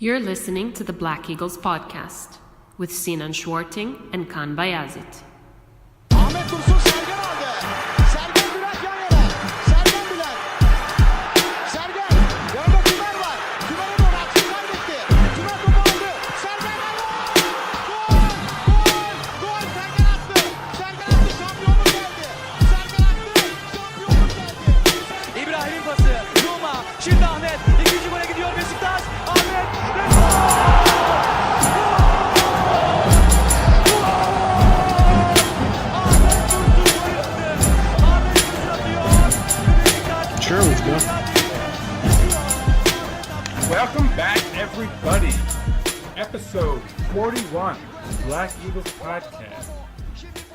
You're listening to the Black Eagles podcast with Sinan Schwarting and Kaan Bayazit. Ahmet Dursun Sergen aldı. Sergen Bülent yan yana. Sergen Bülent. Sergen. Orada Tümer var. Tümer'e doğru atıyor. Kaybetti. Tümer topu aldı. Sergen aldı. Gol! Gol! Gol! Sergen attı. Sergen attı. Şampiyonluk geldi. Sergen attı. Şampiyonluk geldi. İbrahim'in pası. Roma. Şimdi Ahmet. İkinci gole gidiyor Beşiktaş. Ahmet. Ve Sure, let's go. Welcome back, everybody. Episode 41, Black Eagles Podcast.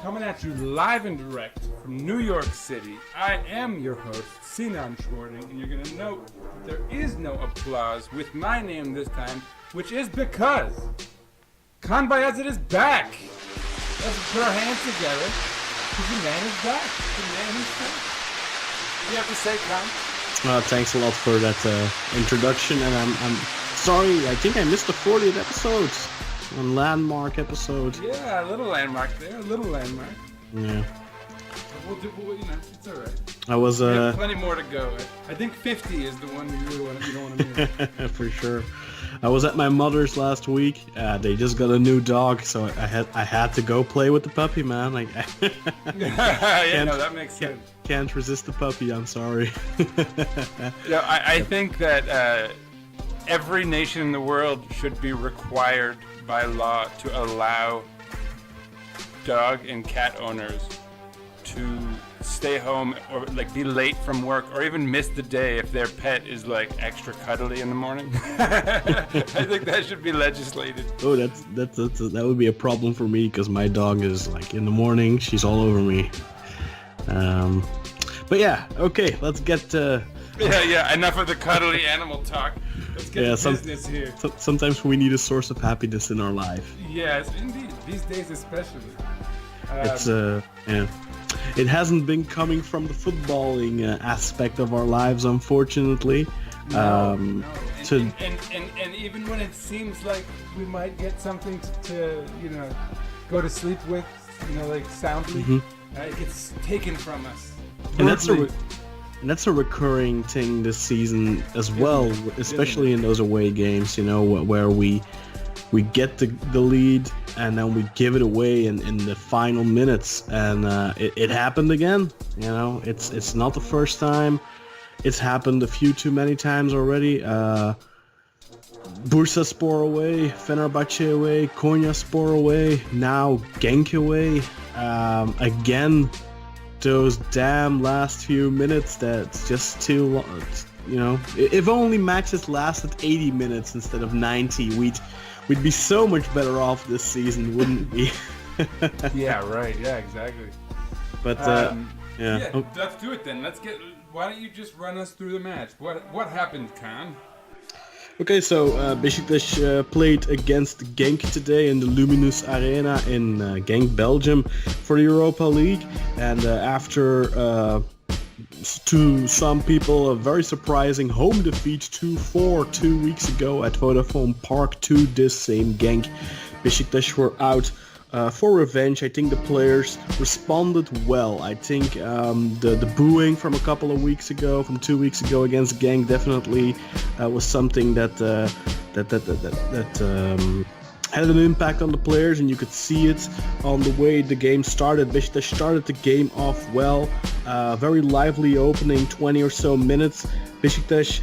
Coming at you live and direct from New York City. I am your host, Sinan Schwarting, and you're going to note that there is no applause with my name this time, which is because Kaan Bayazit is back. Let's put our hands together, because the man is back. The man is back. What do you have to say, Kaan? Thanks a lot for that introduction, and I'm sorry, I think I missed the 40th episode. A landmark episode. Yeah, a little landmark there, a little landmark. Yeah. We'll do, it's all right. I was We have plenty more to go. I think 50 is the one you don't want to miss. for sure. I was at my mother's last week. They just got a new dog, so I had to go play with the puppy, man. Like, Yeah, no, that makes sense. Can't resist the puppy. I'm sorry. Yeah, I think that every nation in the world should be required by law to allow dog and cat owners to stay home or like be late from work or even miss the day if their pet is like extra cuddly in the morning. I think that should be legislated. Oh, that would be a problem for me because my dog is like in the morning, she's all over me. But yeah, okay, let's get Yeah, enough of the cuddly animal talk. Let's get to business here. Sometimes we need a source of happiness in our life. Yes, indeed. These days especially. It's yeah. It hasn't been coming from the footballing aspect of our lives, unfortunately. No. And even when it seems like we might get something to go to sleep with, like soundly, it gets taken from us. And that's a recurring thing this season as well, especially in those away games, where we get the lead and then we give it away in the final minutes, and it happened again. It's not the first time. It's happened a few too many times already. Bursaspor away, Fenerbahce away, Konyaspor away, now Genk away. Again, those damn last few minutes, that's just too long. If only matches lasted 80 minutes instead of 90, we'd be so much better off this season, wouldn't we? Yeah, right. Yeah, exactly. But yeah, let's do it then. Why don't you just run us through the match? What happened, Kaan? Okay, so Beşiktaş played against Genk today in the Luminous Arena in Genk, Belgium, for the Europa League, and after to some people a very surprising home defeat 2-4 2 weeks ago at Vodafone Park to this same Genk, Beşiktaş were out for revenge. I think the players responded well. I think the booing from a couple of weeks ago, from 2 weeks ago against Genk, definitely was something that had an impact on the players, and you could see it on the way the game started. Beşiktaş started the game off well, very lively opening, 20 or so minutes. Beşiktaş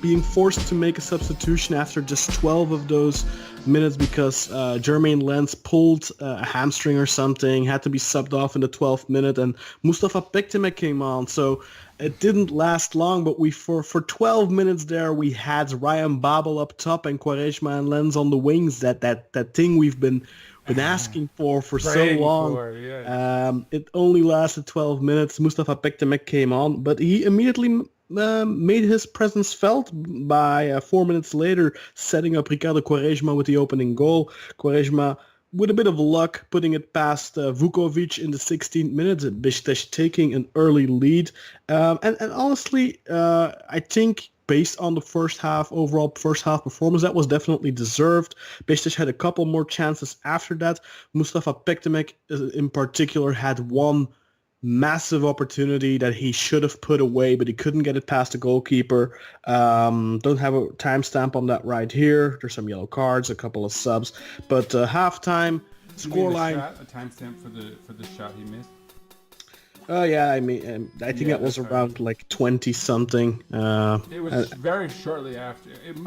being forced to make a substitution after just 12 of those minutes because Jermaine Lens pulled a hamstring or something, had to be subbed off in the 12th minute, and Mustafa Bekdemir came on. So it didn't last long, but for 12 minutes there we had Ryan Babel up top and Quaresma and Lens on the wings. That thing we've been asking for so long. It only lasted 12 minutes. Mustafa Bekdemir came on, but he immediately made his presence felt by 4 minutes later setting up Ricardo Quaresma with the opening goal. Quaresma, with a bit of luck, putting it past Vukovic in the 16th minute. Beşiktaş taking an early lead. And honestly, I think based on the overall first half performance, that was definitely deserved. Beşiktaş had a couple more chances after that. Mustafa Pekdemek in particular had one massive opportunity that he should have put away, but he couldn't get it past the goalkeeper. Don't have a timestamp on that right here. There's some yellow cards, a couple of subs, but halftime scoreline. A timestamp for the shot he missed. Oh yeah, I mean, I think that was around like 20 something. It was very shortly after. It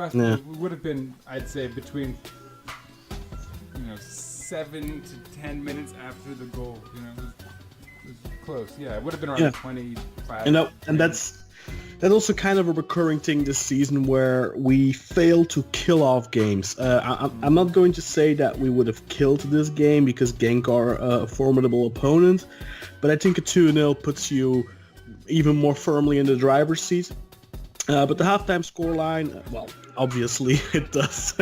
would have been, I'd say, between 7 to 10 minutes after the goal. It was close. Yeah, it would have been around 25. And that's also kind of a recurring thing this season where we fail to kill off games. I'm not going to say that we would have killed this game because Genk are a formidable opponent, but I think a 2-0 puts you even more firmly in the driver's seat. But the halftime scoreline, well, obviously it does.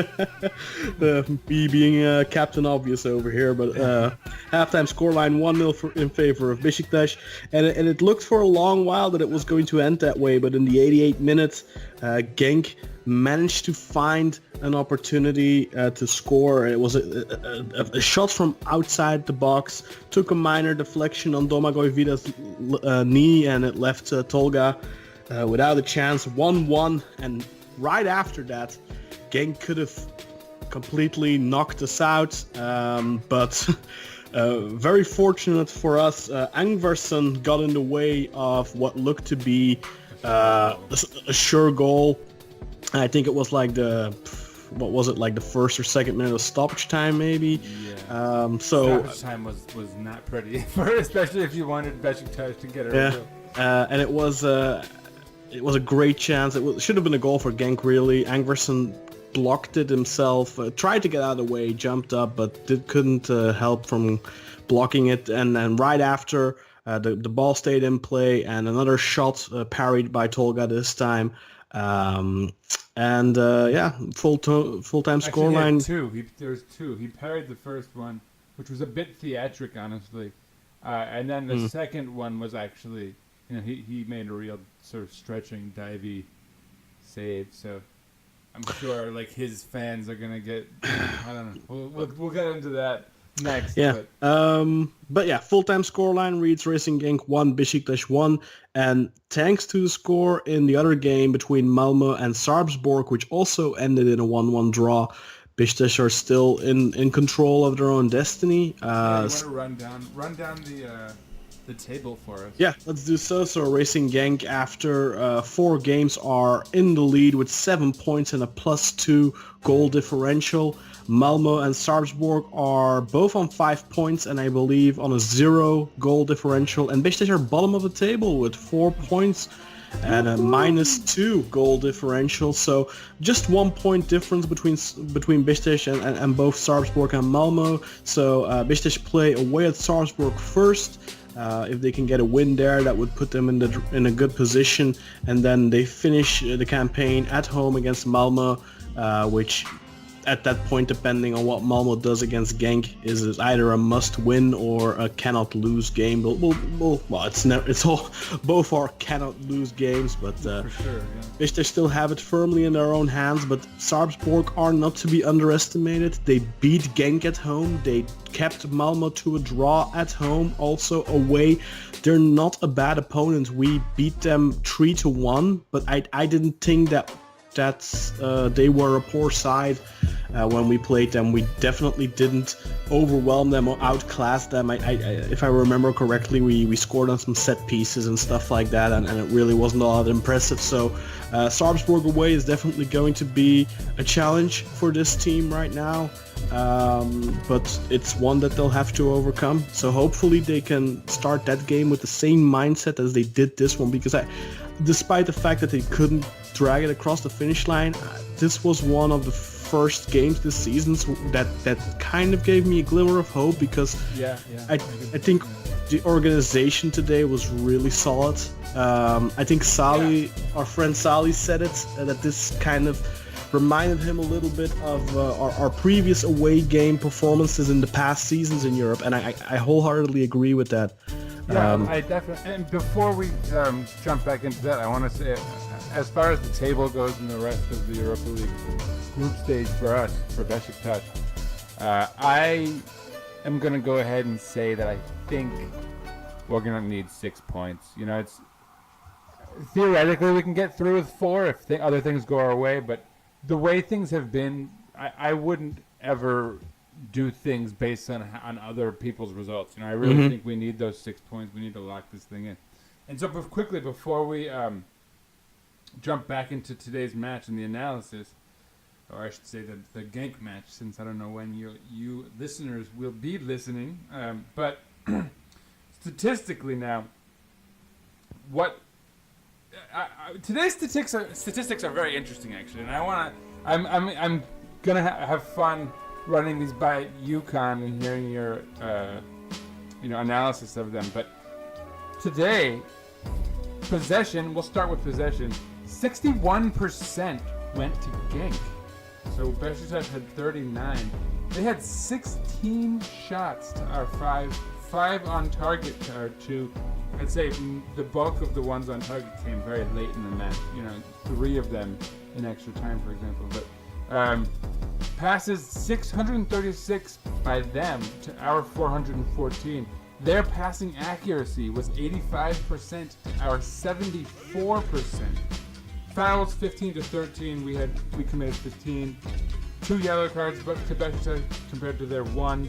Me being Captain Obvious over here, but halftime scoreline 1-0 in favor of Beşiktaş, and it looked for a long while that it was going to end that way, but in the 88 minutes, Genk managed to find an opportunity to score. It was a shot from outside the box, took a minor deflection on Domagoj Vida's knee, and it left Tolga without a chance. 1-1, and right after that, Genk could have completely knocked us out, but very fortunate for us, Angvarsson got in the way of what looked to be a sure goal. I think it was like the first or second minute of stoppage time, maybe. Yeah. Stoppage time was not pretty, especially if you wanted Beşiktaş to get it. Yeah, and it was a great chance. It should have been a goal for Genk, really. Angvarsson blocked it himself, tried to get out of the way, jumped up, but couldn't help from blocking it. And then right after, the ball stayed in play, and another shot parried by Tolga this time. Full-time scoreline. There's two. He parried the first one, which was a bit theatric, honestly, and then the second one was actually, he made a real sort of stretching, divey save. So I'm sure his fans are gonna get. I don't know. We'll get into that next. Yeah. But yeah, full-time scoreline reads Racing Genk 1, Beşiktaş 1, and thanks to the score in the other game between Malmö and Sarpsborg, which also ended in a 1-1 draw, Beşiktaş are still in control of their own destiny. You want to run down the table for us? Yeah, let's do so. So Racing Genk, after 4 games, are in the lead with 7 points and a +2 goal differential. Malmö and Sarpsborg are both on 5 points and I believe on a 0 goal differential. And Beşiktaş are bottom of the table with 4 points and a -2 goal differential. So just 1 point difference between Beşiktaş and both Sarpsborg and Malmö. So Beşiktaş play away at Sarpsborg first. If they can get a win there, that would put them in a good position. And then they finish the campaign at home against Malmö, which at that point, depending on what Malmö does against Genk, is either a must-win or a cannot-lose game. Both are cannot-lose games, but for sure, Beşiktaş still have it firmly in their own hands. But Sarpsborg are not to be underestimated. They beat Genk at home. They kept Malmö to a draw at home, also away. They're not a bad opponent. We beat them 3-1, but I didn't think that they were a poor side when we played them. We definitely didn't overwhelm them or outclass them. If I remember correctly, we scored on some set pieces and stuff like that, and it really wasn't all that impressive. So Sarpsborg away is definitely going to be a challenge for this team right now, but it's one that they'll have to overcome. So hopefully they can start that game with the same mindset as they did this one, because despite the fact that they couldn't drag it across the finish line, this was one of the first games this season that kind of gave me a glimmer of hope, because I think the organization today was really solid. I think our friend Sally said it, that this kind of reminded him a little bit of our previous away game performances in the past seasons in Europe, and I wholeheartedly agree with that. Yeah, I definitely. And before we jump back into that, I want to say as far as the table goes in the rest of the Europa League group stage for us, for Besiktas, I am going to go ahead and say that I think we're going to need 6 points. You know, it's theoretically we can get through with 4 if other things go our way, but the way things have been, I wouldn't ever do things based on other people's results. You know, I really think we need those 6 points. We need to lock this thing in. And so quickly, before we jump back into today's match and the analysis, or I should say the Genk match, since I don't know when you listeners will be listening, but statistically now, today's statistics are very interesting actually, and I'm gonna have fun running these by UConn and hearing your analysis of them. But today, possession. We'll start with possession. 61% went to Genk. So Besiktas had 39. They had 16 shots to our 5 on target to our 2. I'd say the bulk of the ones on target came very late in the match. You know, 3 of them in extra time, for example. But passes 636 by them to our 414. Their passing accuracy was 85% to our 74%. Fouls 15 to 13. We committed 15. 2 yellow cards, but to Besiktas compared to their 1.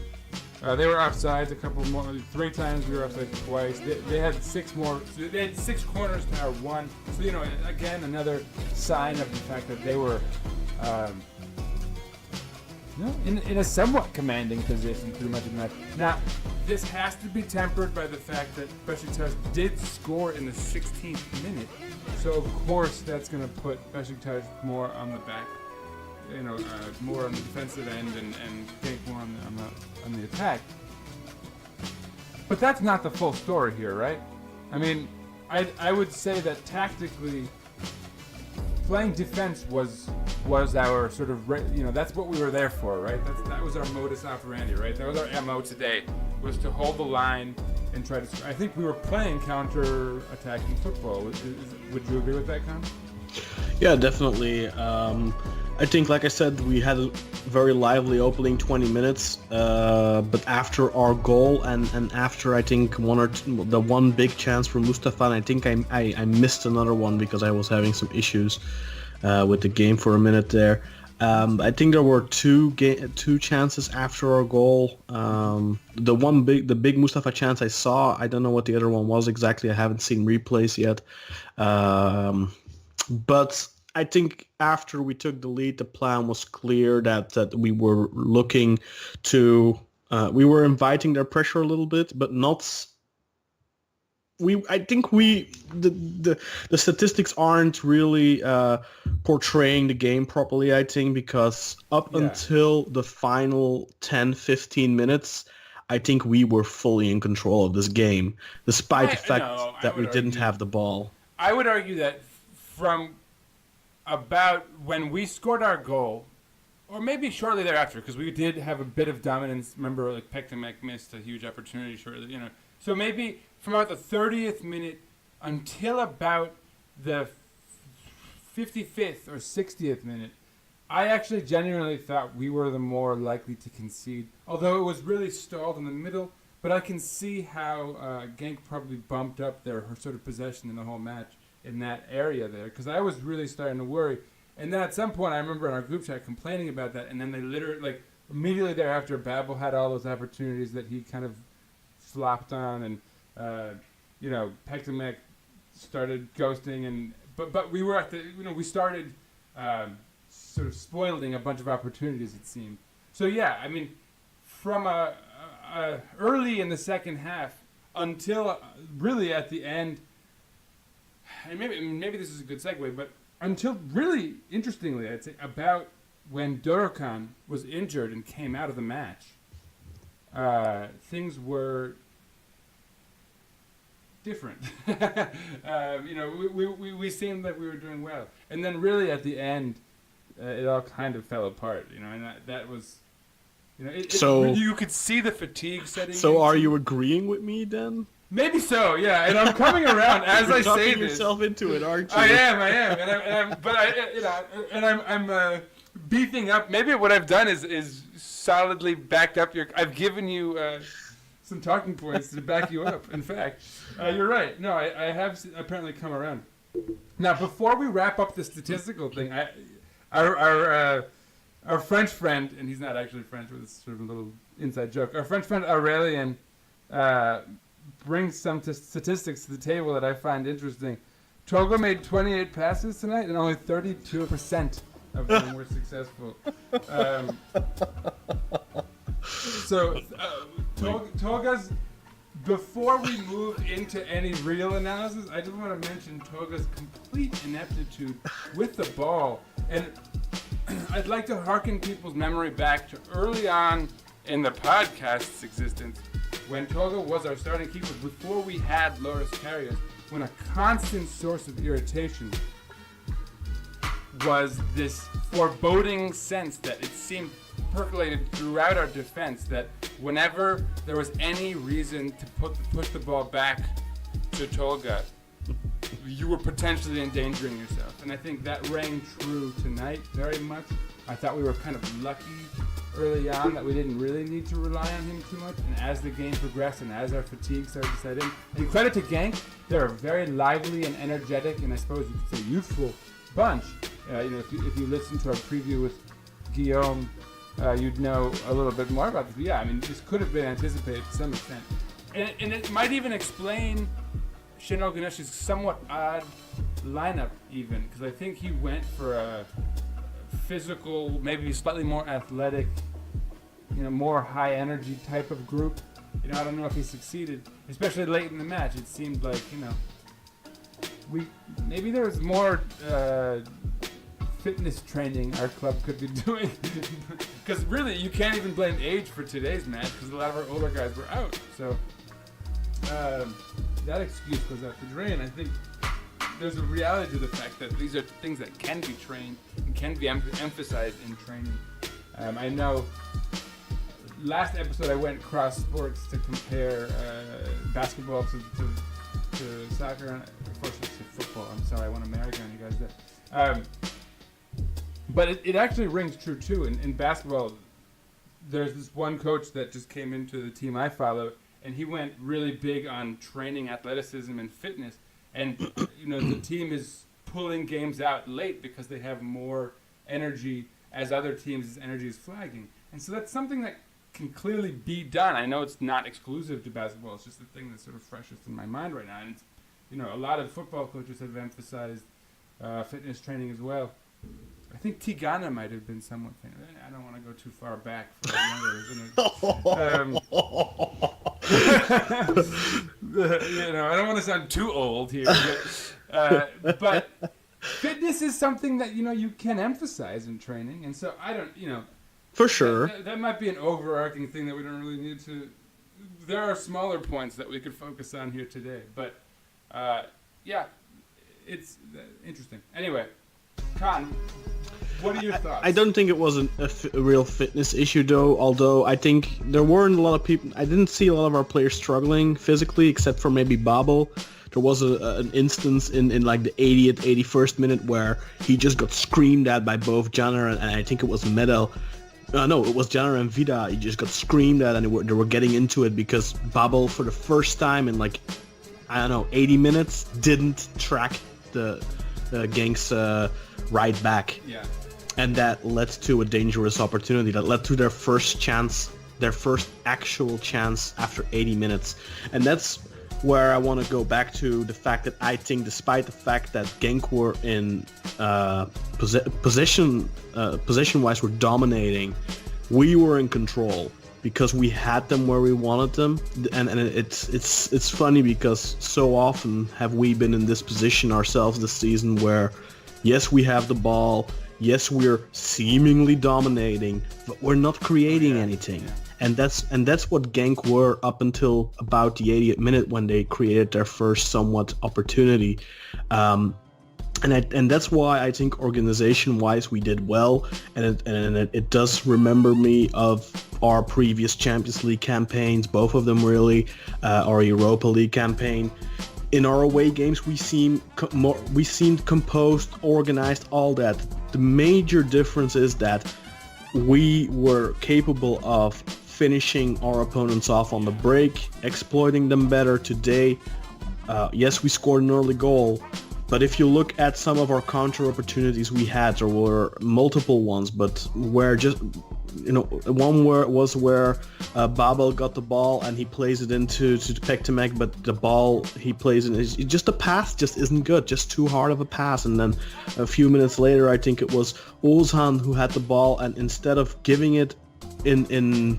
They were offsides a couple more, 3 times. We were offside twice. They had 6 more. So they had 6 corners to our 1. So you know, again, another sign of the fact that they were, in a somewhat commanding position through much of the match. Now, this has to be tempered by the fact that Besiktas did score in the 16th minute. So of course that's going to put Besiktas more on the back, more on the defensive end, and Genk more on the attack. But that's not the full story here, right? I mean, I would say that tactically, playing defense was our sort of, that's what we were there for, right? That was our modus operandi, right? That was our MO today, was to hold the line and try to. I think we were playing counter-attacking football. Would you agree with that, Con? Yeah, definitely. I think, like I said, we had a very lively opening 20 minutes, but after our goal and after I think the one big chance for Mustafa, and I think I missed another one because I was having some issues with the game for a minute there. I think there were two chances after our goal. The big Mustafa chance I saw, I don't know what the other one was exactly. I haven't seen replays yet. But I think after we took the lead, the plan was clear that we were looking to, we were inviting their pressure a little bit, but not. I think the statistics aren't really portraying the game properly, I think, because until the final 10-15 minutes, I think we were fully in control of this game, despite the fact that we didn't have the ball. I would argue that from about when we scored our goal, or maybe shortly thereafter, because we did have a bit of dominance. Remember, like Pektamek missed a huge opportunity shortly, So maybe from about the 30th minute until about the 55th or 60th minute, I actually genuinely thought we were the more likely to concede. Although it was really stalled in the middle, but I can see how Genk probably bumped up their sort of possession in the whole match in that area there, because I was really starting to worry. And then at some point, I remember in our group chat complaining about that, and then they literally, immediately thereafter, Babel had all those opportunities that he kind of flopped on, and Pektamek started ghosting, but we were at the, we started sort of spoiling a bunch of opportunities, it seemed. So yeah, I mean, from early in the second half until really at the end, and maybe this is a good segue, but until really interestingly, I'd say about when Dorokan was injured and came out of the match, things were different. We seemed like we were doing well, and then really at the end, it all kind of fell apart. And that was, so you could see the fatigue setting. So are you agreeing with me then? Maybe so, yeah. And I'm coming around as You're I say talking this. yourself into it, aren't you? I am, and I'm beefing up. Maybe what I've done is solidly backed up your. I've given you some talking points to back you up. In fact, you're right. No, I have apparently come around. Now, before we wrap up the statistical thing, our French friend, and he's not actually French, but it's sort of a little inside joke. Our French friend Aurelien brings some statistics to the table that I find interesting. Togo made 28 passes tonight, and only 32% of them were successful. Toga's. Before we move into any real analysis, I just want to mention Toga's complete ineptitude with the ball. And I'd like to hearken people's memory back to early on in the podcast's existence, when Toga was our starting keeper, before we had Loris Karius, when a constant source of irritation was this foreboding sense that it seemed percolated throughout our defense, that whenever there was any reason to push the ball back to Toga, you were potentially endangering yourself. And I think that rang true tonight very much. I thought we were kind of lucky early on that we didn't really need to rely on him too much. And as the game progressed and as our fatigue started to set in, and credit to Genk, they're a very lively and energetic, and I suppose you could say youthful bunch. If you listen to our preview with Guillaume, you'd know a little bit more about this. But yeah, I mean, this could have been anticipated to some extent. And it might even explain Shinno Ganesh's somewhat odd lineup even, because I think he went for a physical, maybe slightly more athletic, more high energy type of group. I don't know if he succeeded, especially late in the match. It seemed like, maybe there was more fitness training our club could be doing. Because really, you can't even blame age for today's match, because a lot of our older guys were out. So that excuse goes out the drain. I think there's a reality to the fact that these are things that can be trained and can be emphasized in training. I know last episode I went cross sports to compare basketball to soccer, and of course it's football. I'm sorry, I want to marry on you guys there. But it actually rings true too. In basketball, there's this one coach that just came into the team I follow, and he went really big on training athleticism and fitness. And the team is pulling games out late because they have more energy as other teams' energy is flagging. And so that's something that can clearly be done. I know it's not exclusive to basketball. It's just the thing that's sort of freshest in my mind right now. And it's, a lot of football coaches have emphasized fitness training as well. I think Tigana might have been somewhat famous. I don't want to go too far back for I don't want to sound too old here. But fitness is something that, you can emphasize in training. And so I don't, For sure. That might be an overarching thing that we don't really need to. There are smaller points that we could focus on here today. But, it's interesting. Anyway, Khan, what are your thoughts? I don't think it was a real fitness issue, though, although I think there weren't a lot of people. I didn't see a lot of our players struggling physically, except for maybe Babel. There was an instance in like the 80th, 81st minute where he just got screamed at by both Janner and I think it was Medel. No, it was Janner and Vida. He just got screamed at, and they were getting into it because Babel, for the first time in 80 minutes, didn't track the Genk's right back. Yeah. And that led to a dangerous opportunity. That led to their first actual chance after 80 minutes. And that's where I want to go back to the fact that I think, despite the fact that Genk were in position-wise were dominating, we were in control because we had them where we wanted them. And it's funny because so often have we been in this position ourselves this season where, yes, we have the ball, yes, we're seemingly dominating, but we're not creating anything. Yeah. And that's what Genk were up until about the 80th minute when they created their first somewhat opportunity. And that's why I think organization-wise we did well, and it does remember me of our previous Champions League campaigns, both of them really, our Europa League campaign. In our away games, we seemed composed, organized, all that. The major difference is that we were capable of finishing our opponents off on the break, exploiting them better today. Yes, we scored an early goal, but if you look at some of our counter opportunities we had, there were multiple ones, but where just, one where Babel got the ball and he plays it into Pektemek, but the ball he plays in is just the pass just isn't good, just too hard of a pass. And then a few minutes later, I think it was Ozan who had the ball, and instead of giving it in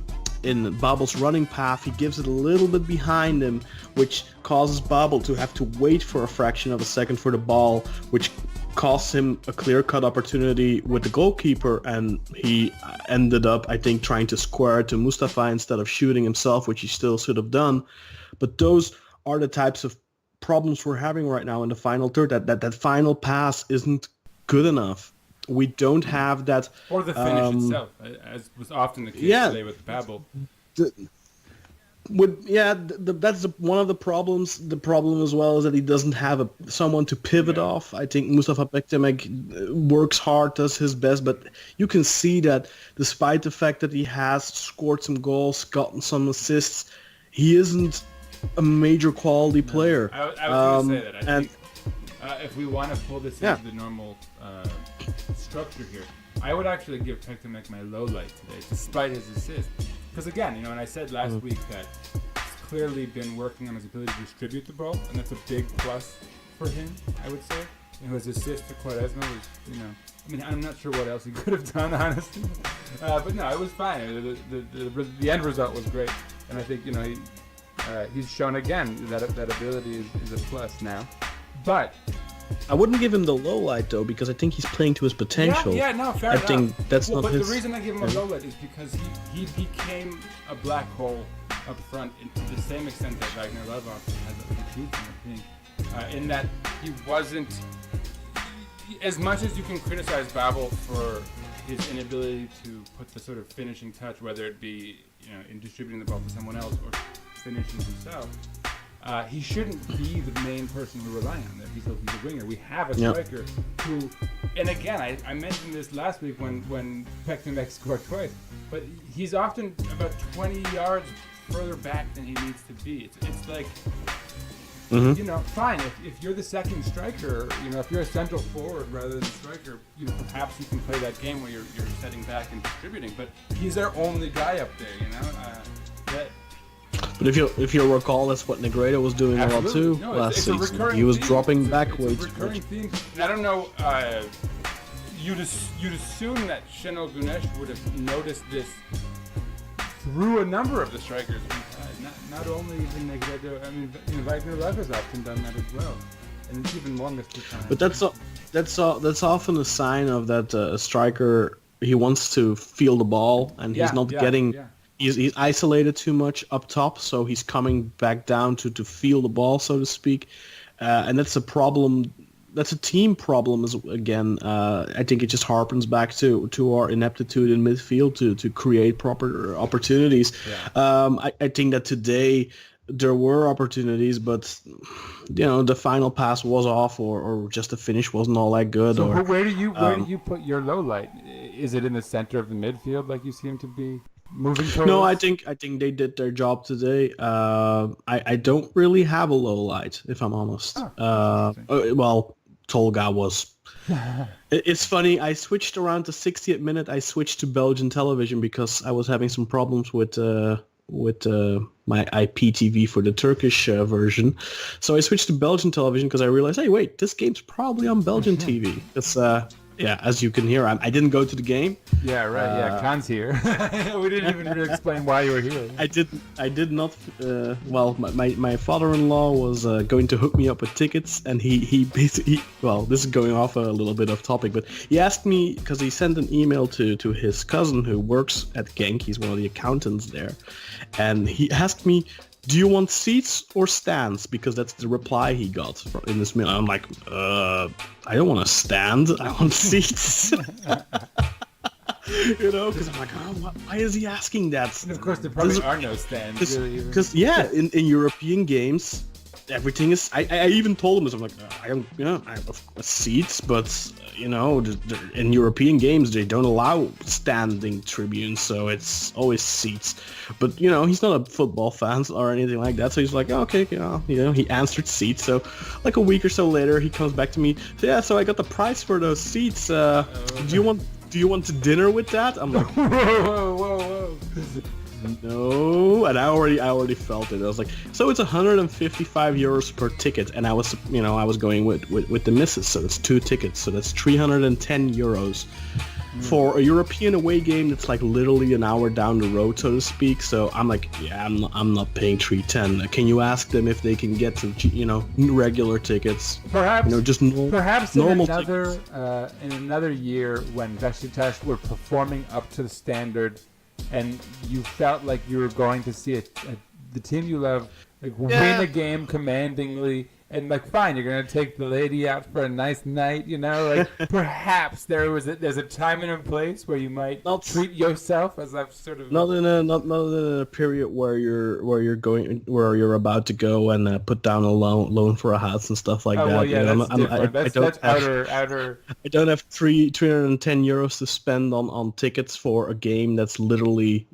Babel's running path, he gives it a little bit behind him, which causes Babel to have to wait for a fraction of a second for the ball, which costs him a clear-cut opportunity with the goalkeeper, and he ended up, I think, trying to square it to Mustafa instead of shooting himself, which he still should have done. But those are the types of problems we're having right now in the final third, that final pass isn't good enough. We don't have that... Or the finish itself, as was often the case today with Babel. That's one of the problems. The problem as well is that he doesn't have someone to pivot off. I think Mustafa Pektemek works hard, does his best, but you can see that despite the fact that he has scored some goals, gotten some assists, he isn't a major quality player. I was going to say that. I think if we want to pull this into the normal structure here, I would actually give Pektemek my low light today, despite his assist. Because again, and I said last week that he's clearly been working on his ability to distribute the ball, and that's a big plus for him, I would say. His assist to Quaresma was, I'm not sure what else he could have done, honestly. But no, it was fine. The end result was great, and I think he's shown again that ability is a plus now. But I wouldn't give him the low light though, because I think he's playing to his potential. Fair enough. Think that's not but his. The reason I give him a low light is because he became a black hole up front to the same extent that Wagner Love often has a huge thing, in that he wasn't. As much as you can criticize Babel for his inability to put the sort of finishing touch, whether it be in distributing the ball to someone else or finishing himself. He shouldn't be the main person we're relying on there. He's a winger. We have a striker who, and again, I mentioned this last week when Pektemek scored twice, but he's often about 20 yards further back than he needs to be. It's like, fine, if you're the second striker, if you're a central forward rather than a striker, perhaps you can play that game where you're setting back and distributing, but he's our only guy up there, But if you recall, that's what Negredo was doing a lot too last season. He was dropping back way too much. I don't know. You'd assume that Şenol Güneş would have noticed this through a number of the strikers we've had. Not only even Negredo. Wagner Love has often done that as well, and it's even longest time. But that's often a sign of that a striker, he wants to feel the ball and he's not getting. Yeah. He's isolated too much up top, so he's coming back down to feel the ball, so to speak, and that's a problem. That's a team problem. Again, I think it just harpens back to our ineptitude in midfield to create proper opportunities. Yeah. I think that today there were opportunities, but the final pass was off, or just the finish wasn't all that good. So where do you put your low light? Is it in the center of the midfield, like you seem to be? Moving towards? No, I think they did their job today. I don't really have a low light, if I'm honest. Well, Tolga was. It's funny. I switched around the 60th minute. I switched to Belgian television because I was having some problems with my IPTV for the Turkish version. So I switched to Belgian television because I realized, hey, wait, this game's probably on Belgian TV. It's as you can hear, I didn't go to the game. Yeah, right. Khan's here. We didn't even really explain why you were here. I did not. Well, my father-in-law was going to hook me up with tickets, and he basically. Well, this is going off a little bit off topic, but he asked me because he sent an email to his cousin who works at Genk. He's one of the accountants there, and he asked me, do you want seats or stands? Because that's the reply he got in this mail. I'm like, I don't want to stand. I want seats. You know, because I'm like, oh, why is he asking that? And of course, there probably are no stands. Really, even. Because yeah, in European games, everything is. I even told him this. I'm like, I have seats, but you know, in European games they don't allow standing tribunes, so it's always seats. But you know, he's not a football fan or anything like that, so he's like, okay, he answered seats. So like a week or so later, he comes back to me. So, yeah, so I got the price for those seats. Do you want to dinner with that? I'm like, whoa. no, and I already felt it. I was like, so it's 155 euros per ticket, and I was going with the missus, so it's 2 tickets, so that's 310 euros for a European away game that's like literally an hour down the road, so to speak. So I'm like, yeah, I'm not paying 310. Can you ask them if they can get to regular tickets? Perhaps, just perhaps normal in another year when Besiktas were performing up to the standard, and you felt like you were going to see the team you love win a game commandingly, and like, fine, you're gonna take the lady out for a nice night, perhaps there's a time and a place where you might treat yourself, as I've sort of not in a period where you're about to go and put down a loan for a house and stuff like that. Well, yeah, that's different. That's outer. I don't have 310 euros to spend on tickets for a game that's literally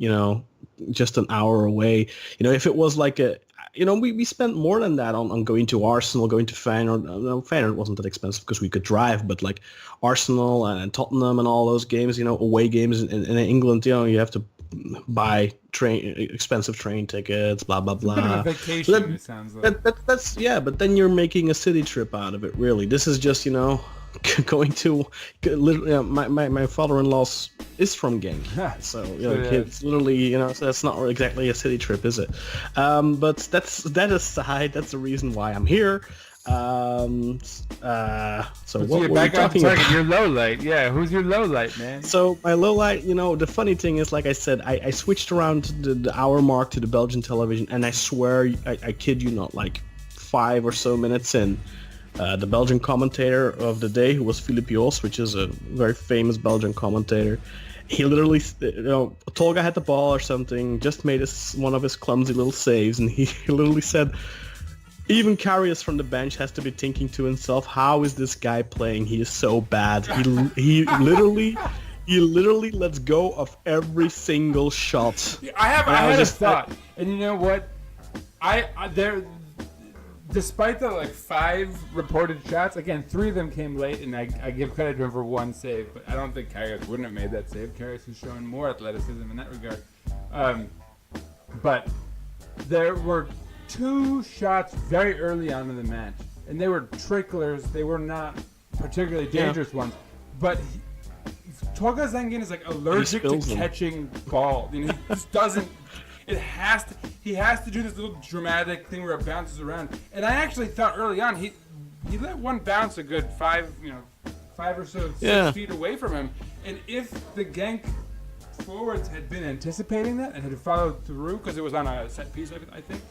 just an hour away. If it was like we spent more than that on going to Arsenal, going to Feyenoord. Feyenoord wasn't that expensive because we could drive, but like Arsenal and Tottenham and all those games, away games in England, you have to buy expensive train tickets, blah blah blah. It's a bit of a vacation, it sounds like. That's but then you're making a city trip out of it. Really, this is just going to my father-in-law is from Genk, so it's literally so that's not exactly a city trip, is it? But that aside, that's the reason why I'm here. So what were we talking about? Your low light, yeah. Who's your low light, man? So my low light, the funny thing is, like I said, I switched around the hour mark to the Belgian television, and I swear, I kid you not, like 5 or so minutes in. The Belgian commentator of the day, who was Philippe Joos, which is a very famous Belgian commentator, he literally, Tolga had the ball or something, just made one of his clumsy little saves, and he literally said, even Karius from the bench has to be thinking to himself, how is this guy playing? He is so bad. He literally lets go of every single shot. I had a thought, and you know what? Despite the 5 reported shots, again 3 of them came late, and I give credit to him for 1 save, but I don't think Karius wouldn't have made that save. Karius has shown more athleticism in that regard. But there were 2 shots very early on in the match, and they were tricklers. They were not particularly dangerous ones, but Tolga Zengin is allergic to catching balls. He just doesn't. He has to do this little dramatic thing where it bounces around. And I actually thought early on he let one bounce a good 5 or so 6 feet away from him. And if the Genk forwards had been anticipating that and had followed through, because it was on a set piece, I think,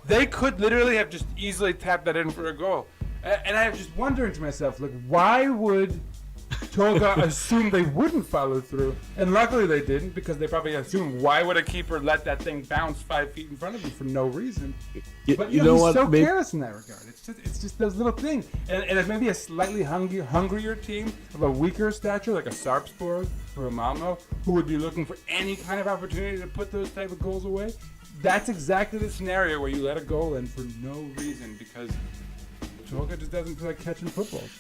they could literally have just easily tapped that in for a goal. And I was just wondering to myself, why would Tolga assumed they wouldn't follow through, and luckily they didn't, because they probably assumed, why would a keeper let that thing bounce 5 feet in front of him for no reason? But he's so careless in that regard. It's just those little things, and if maybe a slightly hungrier team of a weaker stature, like a Sarpsborg or a Malmo, who would be looking for any kind of opportunity to put those type of goals away, that's exactly the scenario where you let a goal in for no reason, because Tolga just doesn't feel like catching footballs.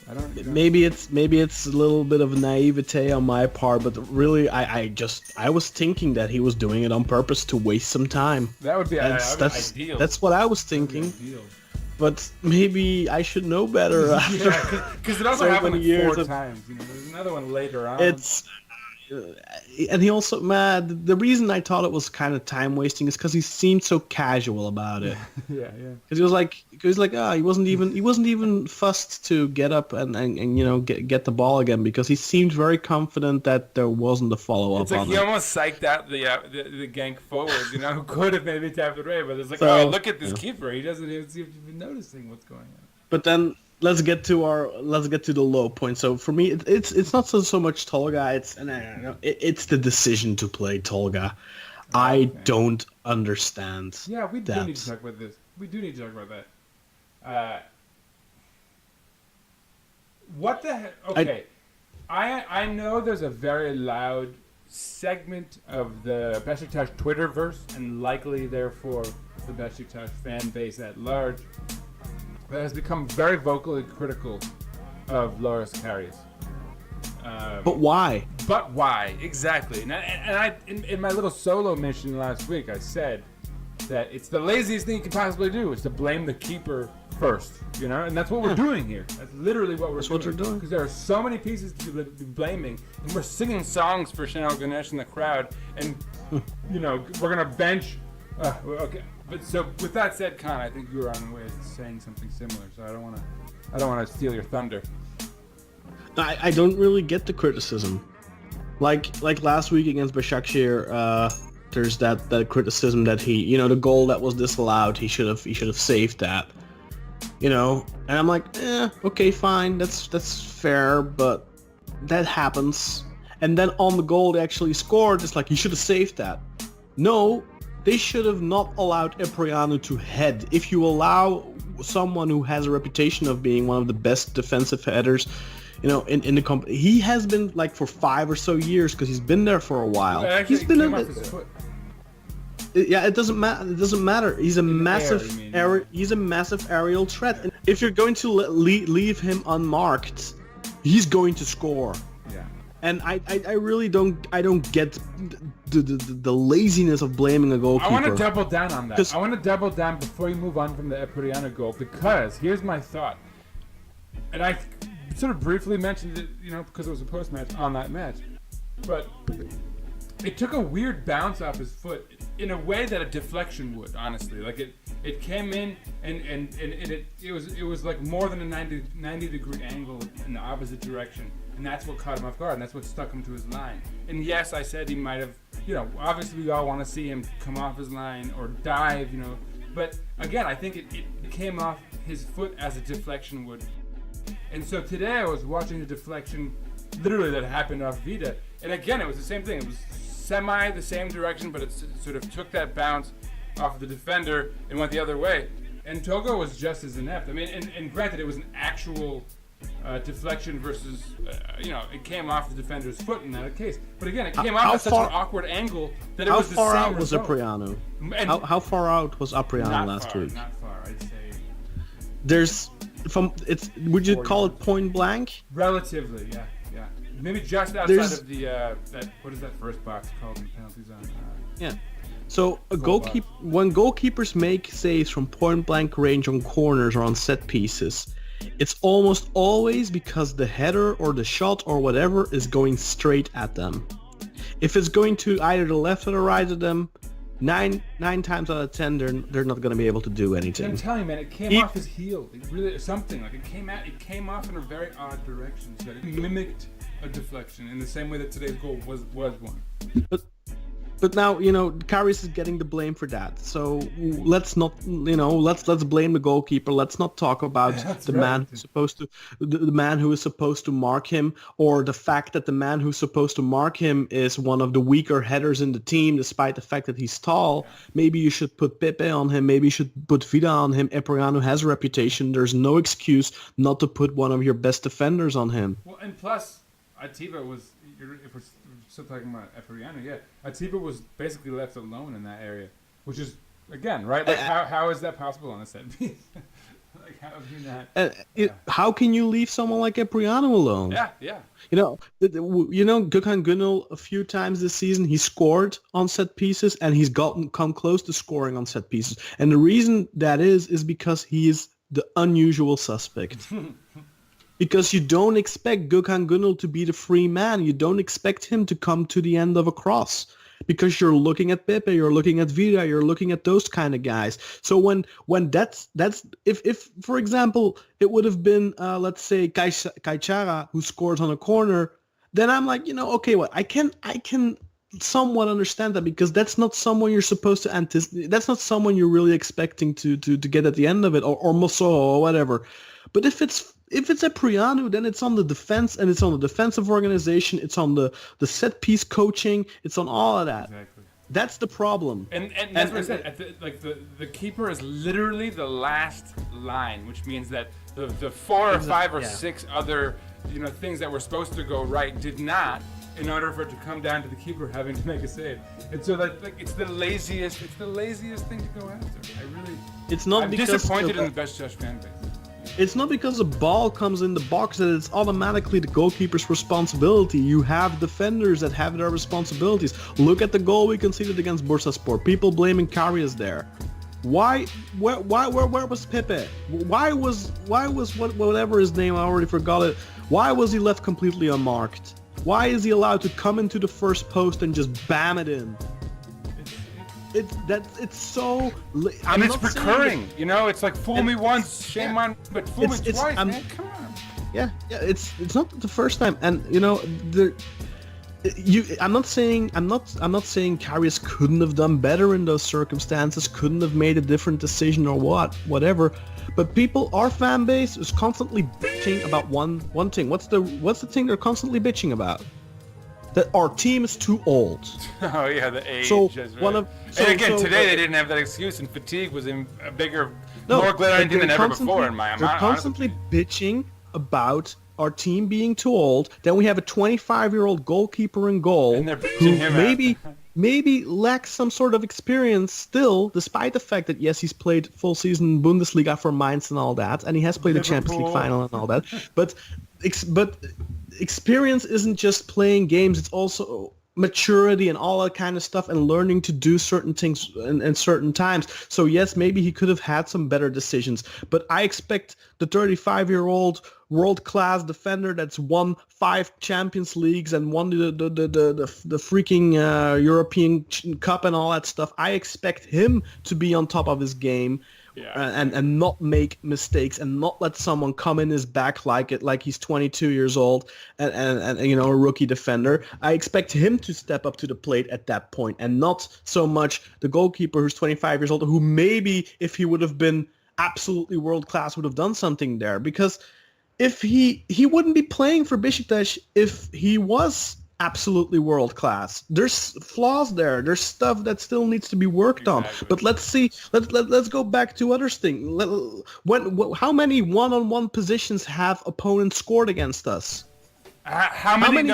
Maybe it's a little bit of naivete on my part, but really, I was thinking that he was doing it on purpose to waste some time. That would be ideal. That's what I was thinking. But maybe I should know better. Because it also happened 4 times. There's another one later on. And he also, the reason I thought it was kind of time wasting is because he seemed so casual about it. Yeah. Because he was like, he wasn't even fussed to get up and get the ball again, because he seemed very confident that there wasn't a follow up. It's like he almost psyched out the Genk forwards, who could have maybe tapped it away, but it's like, look at this keeper. He doesn't even seem to be noticing what's going on. But then let's get to the low point. So for me, it's not so much Tolga. It's the decision to play Tolga. I don't understand. Yeah, we do that. need to talk about this. We do need to talk about that. What the heck? Okay, I know there's a very loud segment of the Besiktas Twitterverse, and likely therefore the Besiktas fan base at large, that has become very vocally critical of Loris Karius. But why? But why? Exactly. And I in my little solo mission last week, I said that it's the laziest thing you can possibly do is to blame the keeper first, you know? And that's what we're doing here. That's literally what we're doing. Because there are so many pieces to be blaming, and we're singing songs for Chanel Ganesh in the crowd, and, you know, we're going to bench. Okay. But so with that said, Khan, I think you were on the way to saying something similar, so I don't want to steal your thunder. I don't really get the criticism. Like last week against Başakşehir, there's that criticism that he, the goal that was disallowed, he should have saved that. And I'm like, okay, fine, that's fair, but that happens. And then on the goal they actually scored, it's like, you should have saved that. No, they should have not allowed Epriano to head. If you allow someone who has a reputation of being one of the best defensive headers, in the company, he has been like for 5 or so years, because he's been there for a while. He's been it doesn't matter. It doesn't matter. He's a massive he's a massive aerial threat. And if you're going to leave him unmarked, he's going to score. Yeah. And I really don't get the laziness of blaming a goalkeeper. I want to double down on that. I want to double down before you move on from the Epriano goal, because here's my thought. And I sort of briefly mentioned it, because it was a post-match on that match. But it took a weird bounce off his foot in a way that a deflection would, honestly. Like it came in and it was like more than a 90 degree angle in the opposite direction. And that's what caught him off guard, and that's what stuck him to his line. And yes, I said he might have, obviously we all want to see him come off his line or dive, But again, I think it came off his foot as a deflection would. And so today I was watching the deflection literally that happened off Vida. And again, it was the same thing. It was semi the same direction, but it sort of took that bounce off of the defender and went the other way. And Togo was just as inept. I mean, and granted, it was an actual deflection versus, it came off the defender's foot in that case. But again, it came off at such an awkward angle that it was the same result. How far out was Apriano? How far out was Apriano last week? Not far, I'd say. Would you call it point blank? Relatively, yeah. Maybe just outside of the what is that first box called in penalty zone? Yeah. So when goalkeepers make saves from point blank range on corners or on set pieces, it's almost always because the header or the shot or whatever is going straight at them. If it's going to either the left or the right of them, nine times out of 10 they're not going to be able to do anything. I'm telling you, man, it came off his heel. It really something like it came off in a very odd direction. So it mimicked a deflection in the same way that today's goal was one. But now, Karius is getting the blame for that. So let's not, let's blame the goalkeeper. Let's not talk about man who's supposed to, the man who is supposed to mark him, or the fact that the man who's supposed to mark him is one of the weaker headers in the team, despite the fact that he's tall. Maybe you should put Pepe on him. Maybe you should put Vida on him. Epriano has a reputation. There's no excuse not to put one of your best defenders on him. Well, and plus, Atiba was, if we're still talking about Epriano, Atiba was basically left alone in that area, which is, again, right? Like, how is that possible on a set piece? Like, how have you not? How can you leave someone like Epriano alone? Yeah. Gökhan Gönül, a few times this season, he scored on set pieces, and he's come close to scoring on set pieces. And the reason that is because he is the unusual suspect. Because you don't expect Gökhan Gönül to be the free man. You don't expect him to come to the end of a cross. Because you're looking at Pepe, you're looking at Vida, you're looking at those kind of guys. So when that's if for example it would have been let's say Kaichara who scores on a corner, then I'm like, okay, what I can somewhat understand that, because that's not someone you're supposed to anticipate. That's not someone you're really expecting to get at the end of it, or Mosso or whatever. But if it's Cipriano, then it's on the defense, and it's on the defensive organization. It's on the set piece coaching. It's on all of that. Exactly. That's the problem. And that's what I said. The keeper is literally the last line, which means that the 4 or 5 or 6 other things that were supposed to go right did not, in order for it to come down to the keeper having to make a save. And so that it's the laziest thing to go after. I'm disappointed in the Besiktas fan base. It's not because a ball comes in the box that it's automatically the goalkeeper's responsibility. You have defenders that have their responsibilities. Look at the goal we conceded against Bursaspor. People blaming Karius there. Why? Where was Pepe? Why was whatever his name, I already forgot it. Why was he left completely unmarked? Why is he allowed to come into the first post and just bam it in? It's so. And it's recurring, It's like fool me once, shame on, but fool me twice, man. Come on. Yeah. It's not the first time, and I'm not saying Karius couldn't have done better in those circumstances, couldn't have made a different decision or whatever. But our fan base is constantly bitching about one thing. What's the thing they're constantly bitching about? That our team is too old. Oh yeah, the age. So right. Today they didn't have that excuse, and fatigue was more glaring than ever before. They're constantly bitching about our team being too old. Then we have a 25-year-old goalkeeper in goal and they're bitching who maybe lacks some sort of experience still, despite the fact that yes, he's played full season Bundesliga for Mainz and all that, and he has played the Champions League final and all that. But experience isn't just playing games; it's also maturity and all that kind of stuff, and learning to do certain things in certain times. So yes, maybe he could have had some better decisions, but I expect the 35-year-old world-class defender that's won 5 Champions Leagues and won the freaking European Cup and all that stuff. I expect him to be on top of his game. And not make mistakes, and not let someone come in his back like he's 22 years old and a rookie defender. I expect him to step up to the plate at that point, and not so much the goalkeeper who's 25 years old, who maybe if he would have been absolutely world class would have done something there. Because if he wouldn't be playing for Besiktas if he was absolutely world class. There's flaws there. There's stuff that still needs to be worked on. But let's go back to other things. How many one-on-one positions have opponents scored against us? How many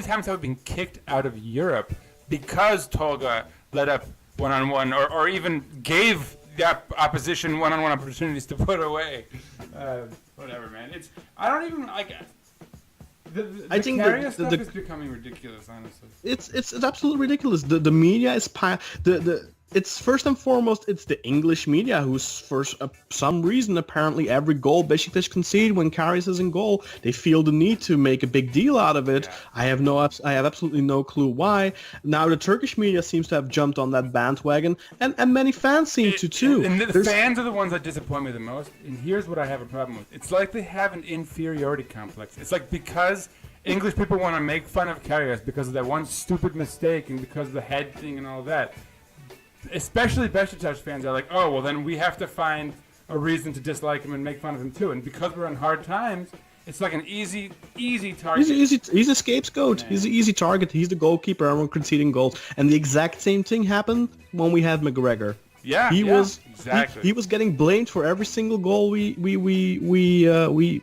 times have we been kicked out of Europe because Tolga let up one-on-one or even gave the opposition one-on-one opportunities to put away? Whatever, man. I don't even like. I think the stuff is becoming ridiculous, honestly. It's absolutely ridiculous. The media is it's first and foremost it's the English media who's for some reason apparently every goal Besiktas concede when Karius is in goal, they feel the need to make a big deal out of it. Yeah. I have absolutely no clue why. Now the Turkish media seems to have jumped on that bandwagon, and many fans seem to too. And the fans are the ones that disappoint me the most. And here's what I have a problem with. It's like they have an inferiority complex. It's like because English people want to make fun of Karius because of that one stupid mistake and because of the head thing and all that. Especially Besiktas fans are like, oh, well, then we have to find a reason to dislike him and make fun of him too. And because we're in hard times, it's like an easy target. He's a scapegoat. Man. He's an easy target. He's the goalkeeper. Everyone conceding goals. And the exact same thing happened when we had McGregor. He was getting blamed for every single goal we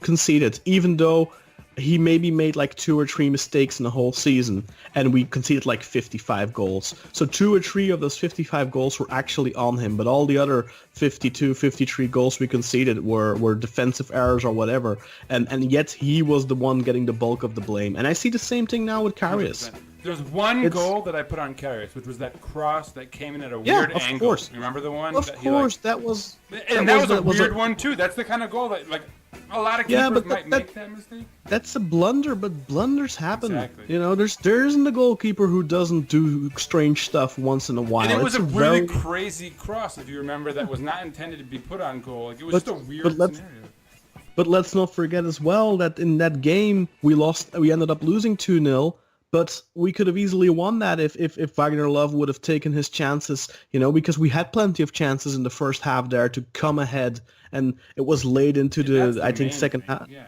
conceded, even though he maybe made like 2 or 3 mistakes in the whole season, and we conceded like 55 goals. So 2 or 3 of those 55 goals were actually on him, but all the other 52, 53 goals we conceded were defensive errors or whatever, and yet he was the one getting the bulk of the blame. And I see the same thing now with Karius. 100%. There's one goal that I put on Karius, which was that cross that came in at a weird angle. Of course. You remember the one? Of course, that was a weird one too. That's the kind of goal that, like, a lot of keepers might make that mistake. That's a blunder, but blunders happen. Exactly. There isn't a goalkeeper who doesn't do strange stuff once in a while. And it was a really crazy cross, if you remember, that was not intended to be put on goal. Like, it was just a weird scenario. But let's not forget as well that in that game we ended up losing 2-0. But we could have easily won that if Wagner Love would have taken his chances, because we had plenty of chances in the first half there to come ahead, and it was late into That's the I think main second thing. half. Yeah.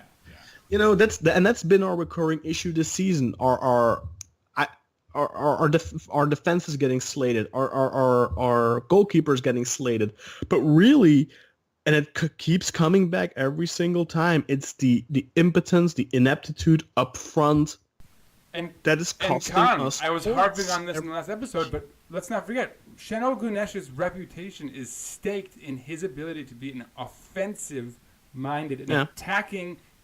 That's been our recurring issue this season. Our defense is getting slated. Our goalkeepers getting slated. But really, and it keeps coming back every single time. It's the impotence, the ineptitude up front. And That is and costing Khan, us I was points. harping on this in the last episode, but let's not forget, Şenol Güneş's reputation is staked in his ability to be an offensive-minded and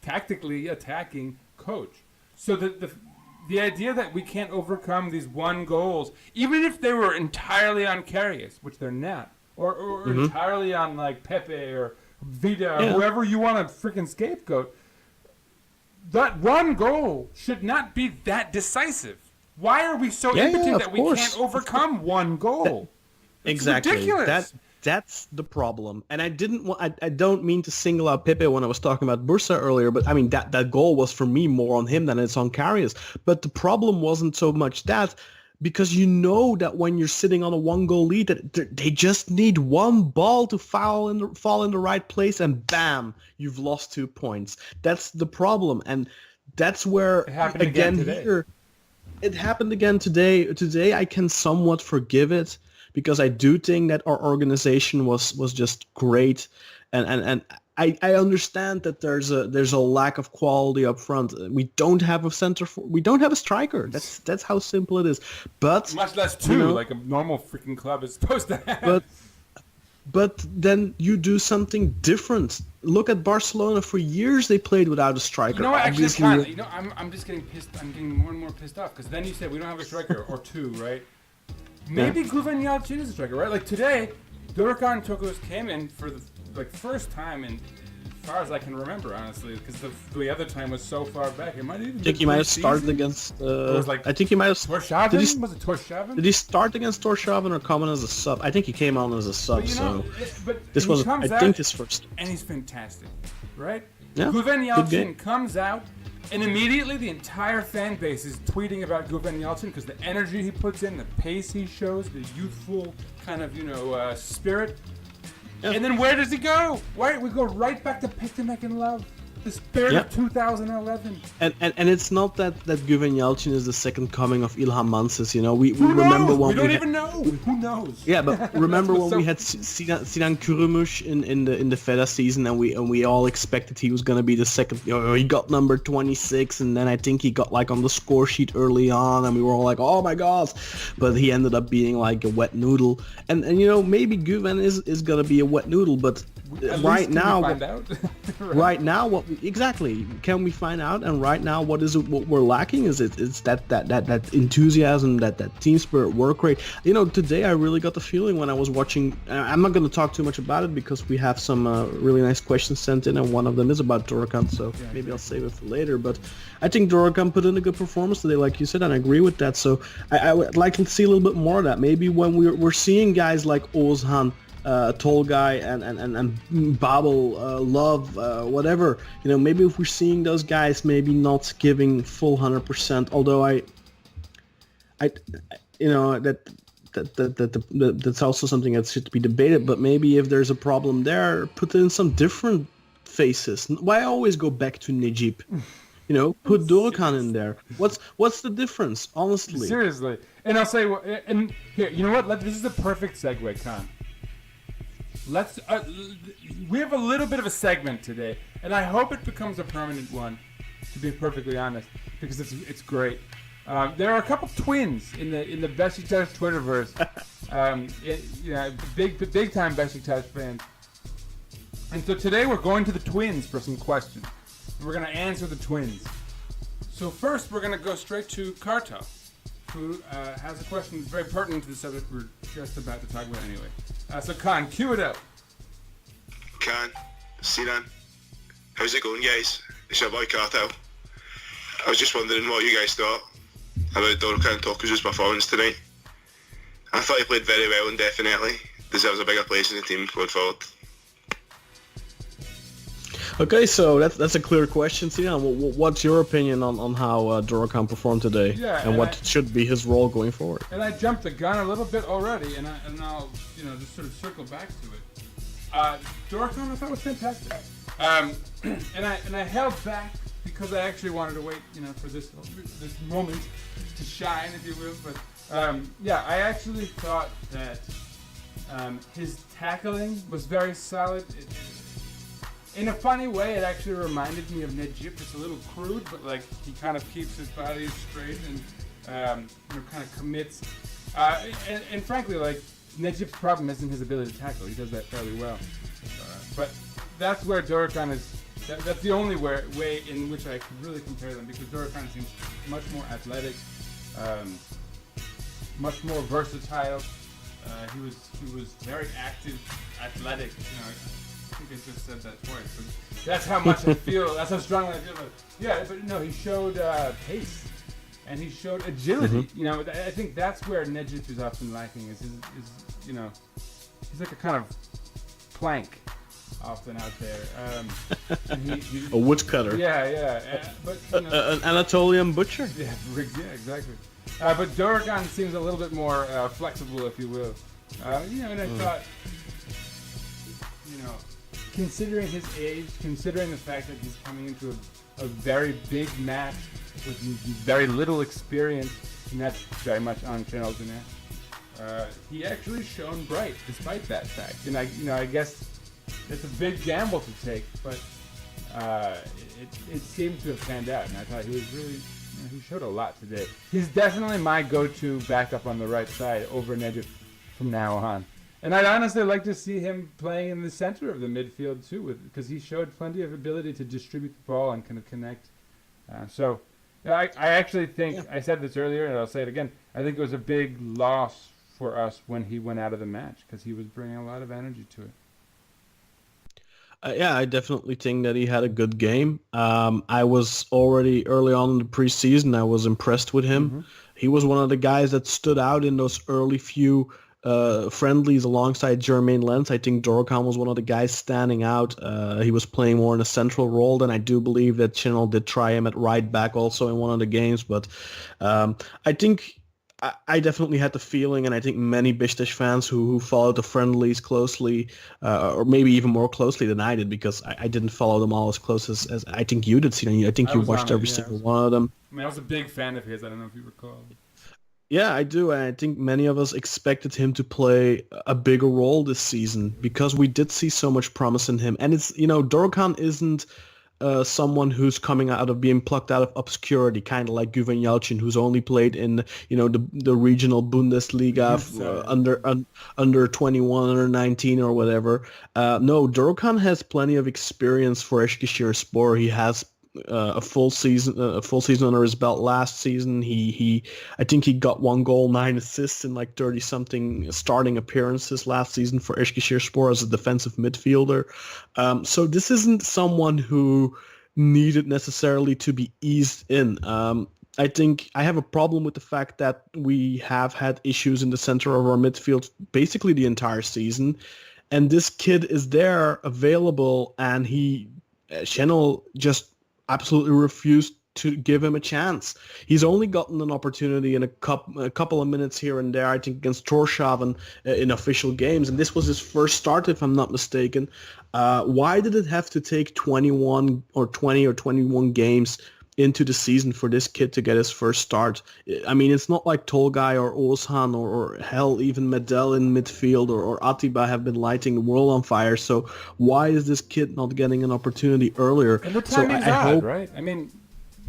tactically attacking coach. So the idea that we can't overcome these one goals, even if they were entirely on Karius, which they're not, or entirely on like Pepe or Vida or whoever you want to freaking scapegoat, that one goal should not be that decisive. Why are we so impotent that we can't overcome one goal? It's Exactly. ridiculous. That's the problem. And I don't mean to single out Pepe when I was talking about Bursa earlier, but I mean that goal was for me more on him than it's on Karius. But the problem wasn't so much that, because that when you're sitting on a 1-goal lead, that they just need one ball to fall in the right place, and bam, you've lost 2 points. That's the problem, and that's where It happened again today. here. It happened again today. Today I can somewhat forgive it, because I do think that our organization was just great, and I understand that there's a lack of quality up front. We don't have we don't have a striker. That's how simple it is. But Much less two, like a normal freaking club is supposed to have. But then you do something different. Look at Barcelona. For years they played without a striker. You know what? Actually, Obviously, I'm just getting pissed. I'm getting more and more pissed off, because then you said we don't have a striker or two, right? Maybe Guven Yalçın is a striker, right? Like today, Dorukhan Tokus came in for the first time in, as far as I can remember, honestly, because the other time was so far back. It might even. I think he might have started against. was like I think he might have. Torshavn? Was it Torshavn? Did he start against Torshavn or come in as a sub? I think he came on as a sub. But This he was, comes I think, out, his first. and he's fantastic, right? Yeah, Guven good game. Yalçın comes out, and immediately the entire fan base is tweeting about Guven Yalçın because the energy he puts in, the pace he shows, the youthful kind of spirit. Yeah. And then where does he go? Why we go right back to Picnic and Love, the spirit of 2011. And it's not that Guven Yalçın is the second coming of Ilhan Mansız. We Who remember knows? when We don't had, even know. Who knows? Yeah, but remember That's when what's we had Sinan Kurumuş in the Feda season, and we all expected he was gonna be the second. He got number 26, and then I think he got like on the score sheet early on, and we were all like, oh my god! But he ended up being like a wet noodle, and maybe Guven is gonna be a wet noodle, but At right least now. can we find out? Right now, can we find out? And right now, what we're lacking is that enthusiasm, that team spirit, work rate. Today I really got the feeling when I was watching. I'm not going to talk too much about it because we have some really nice questions sent in, and one of them is about Dorukhan. So maybe I'll save it for later. But I think Dorukhan put in a good performance today, like you said, and I agree with that. So I would like to see a little bit more of that. Maybe when we're seeing guys like Ozhan, Tall Guy and Babel, Love, whatever, maybe if we're seeing those guys maybe not giving full 100%, although that's also something that should be debated, but maybe if there's a problem there, put in some different faces. Why always go back to Necip? Put Dorukhan in there. What's the difference, honestly? Seriously. And I'll say, and here, you know what? This is the perfect segue, Khan. We have a little bit of a segment today, and I hope it becomes a permanent one, to be perfectly honest, because it's great. There are a couple twins in the Besiktas Twitterverse, big time Besiktas fans, and so today we're going to the twins for some questions. We're going to answer the twins. So first, we're going to go straight to Kartal, who has a question that's very pertinent to the subject we're just about to talk about anyway. So Khan, cue it up. Khan, Sinan, how's it going, guys? It's your boy Kartal. I was just wondering what you guys thought about Dorukhan Tokus' performance tonight. I thought he played very well and definitely deserves a bigger place in the team going forward. Okay, so that's a clear question, Sinan. What's your opinion on how Dorokan performed today, Yeah, and what should be his role going forward? And I jumped the gun a little bit already, and I'll just sort of circle back to it. Dorokan I thought was fantastic, and I held back because I actually wanted to wait, for this moment to shine, if you will. But I actually thought that his tackling was very solid. In a funny way, it actually reminded me of Necip. It's a little crude, but like he kind of keeps his body straight and kind of commits. And frankly, like Necip's problem isn't his ability to tackle. He does that fairly well. But that's where Dorokan is. That's the only way in which I could really compare them, because Dorokan seems much more athletic, much more versatile. He was very active, athletic. I think I just said that twice, but that's how much I feel. That's how strongly I feel about it. Yeah, but no, he showed pace, and he showed agility. I think that's where Necip is often lacking. Is he's like a kind of plank, often out there. And A woodcutter. Yeah. But An Anatolian butcher. Yeah, exactly. But Dorokan seems a little bit more flexible, if you will. And I thought, considering his age, considering the fact that he's coming into a very big match with very little experience, and that's very much on Şenol Güneş, he actually shone bright despite that fact. And I guess it's a big gamble to take, but it seemed to have panned out, and I thought he was really. He showed a lot today. He's definitely my go-to backup on the right side over Necip from now on. And I'd honestly like to see him playing in the center of the midfield too, because he showed plenty of ability to distribute the ball and kind of connect. I actually think, I said this earlier and I'll say it again, I think it was a big loss for us when he went out of the match, because he was bringing a lot of energy to it. I definitely think that he had a good game. I was already early on in the preseason, I was impressed with him. Mm-hmm. He was one of the guys that stood out in those early few friendlies alongside Jermaine Lens. I think Dorokan was one of the guys standing out. He was playing more in a central role, and I do believe that Şenol did try him at right back also in one of the games. But I think I definitely had the feeling, and I think many Beşiktaş fans who followed the friendlies closely, or maybe even more closely than I did, because I didn't follow them all as close as I think you did, Sinan. I think you watched every single one of them. I was a big fan of his. I don't know if you recall. Yeah, I do, and I think many of us expected him to play a bigger role this season, because we did see so much promise in him. And it's, Dorokan isn't someone who's coming out of being plucked out of obscurity, kind of like Güven Yalçın, who's only played in the regional Bundesliga under 21, under 19 or whatever. No, Dorokan has plenty of experience for Eskişehirspor. He has a full season under his belt last season. I think he got 1 goal, 9 assists in like 30 something starting appearances last season for Eskişehirspor as a defensive midfielder. So this isn't someone who needed necessarily to be eased in. I think I have a problem with the fact that we have had issues in the center of our midfield basically the entire season, and this kid is there available, and Şenol just absolutely refused to give him a chance. He's only gotten an opportunity in a couple of minutes here and there, I think, against Tórshavn in official games, and this was his first start, if I'm not mistaken. Why did it have to take 21 or 20 or 21 games into the season for this kid to get his first start? I mean, it's not like Tolgay or Oğuzhan or hell, even Medel in midfield or Atiba have been lighting the world on fire. So why is this kid not getting an opportunity earlier? And the timing's odd, right? I mean,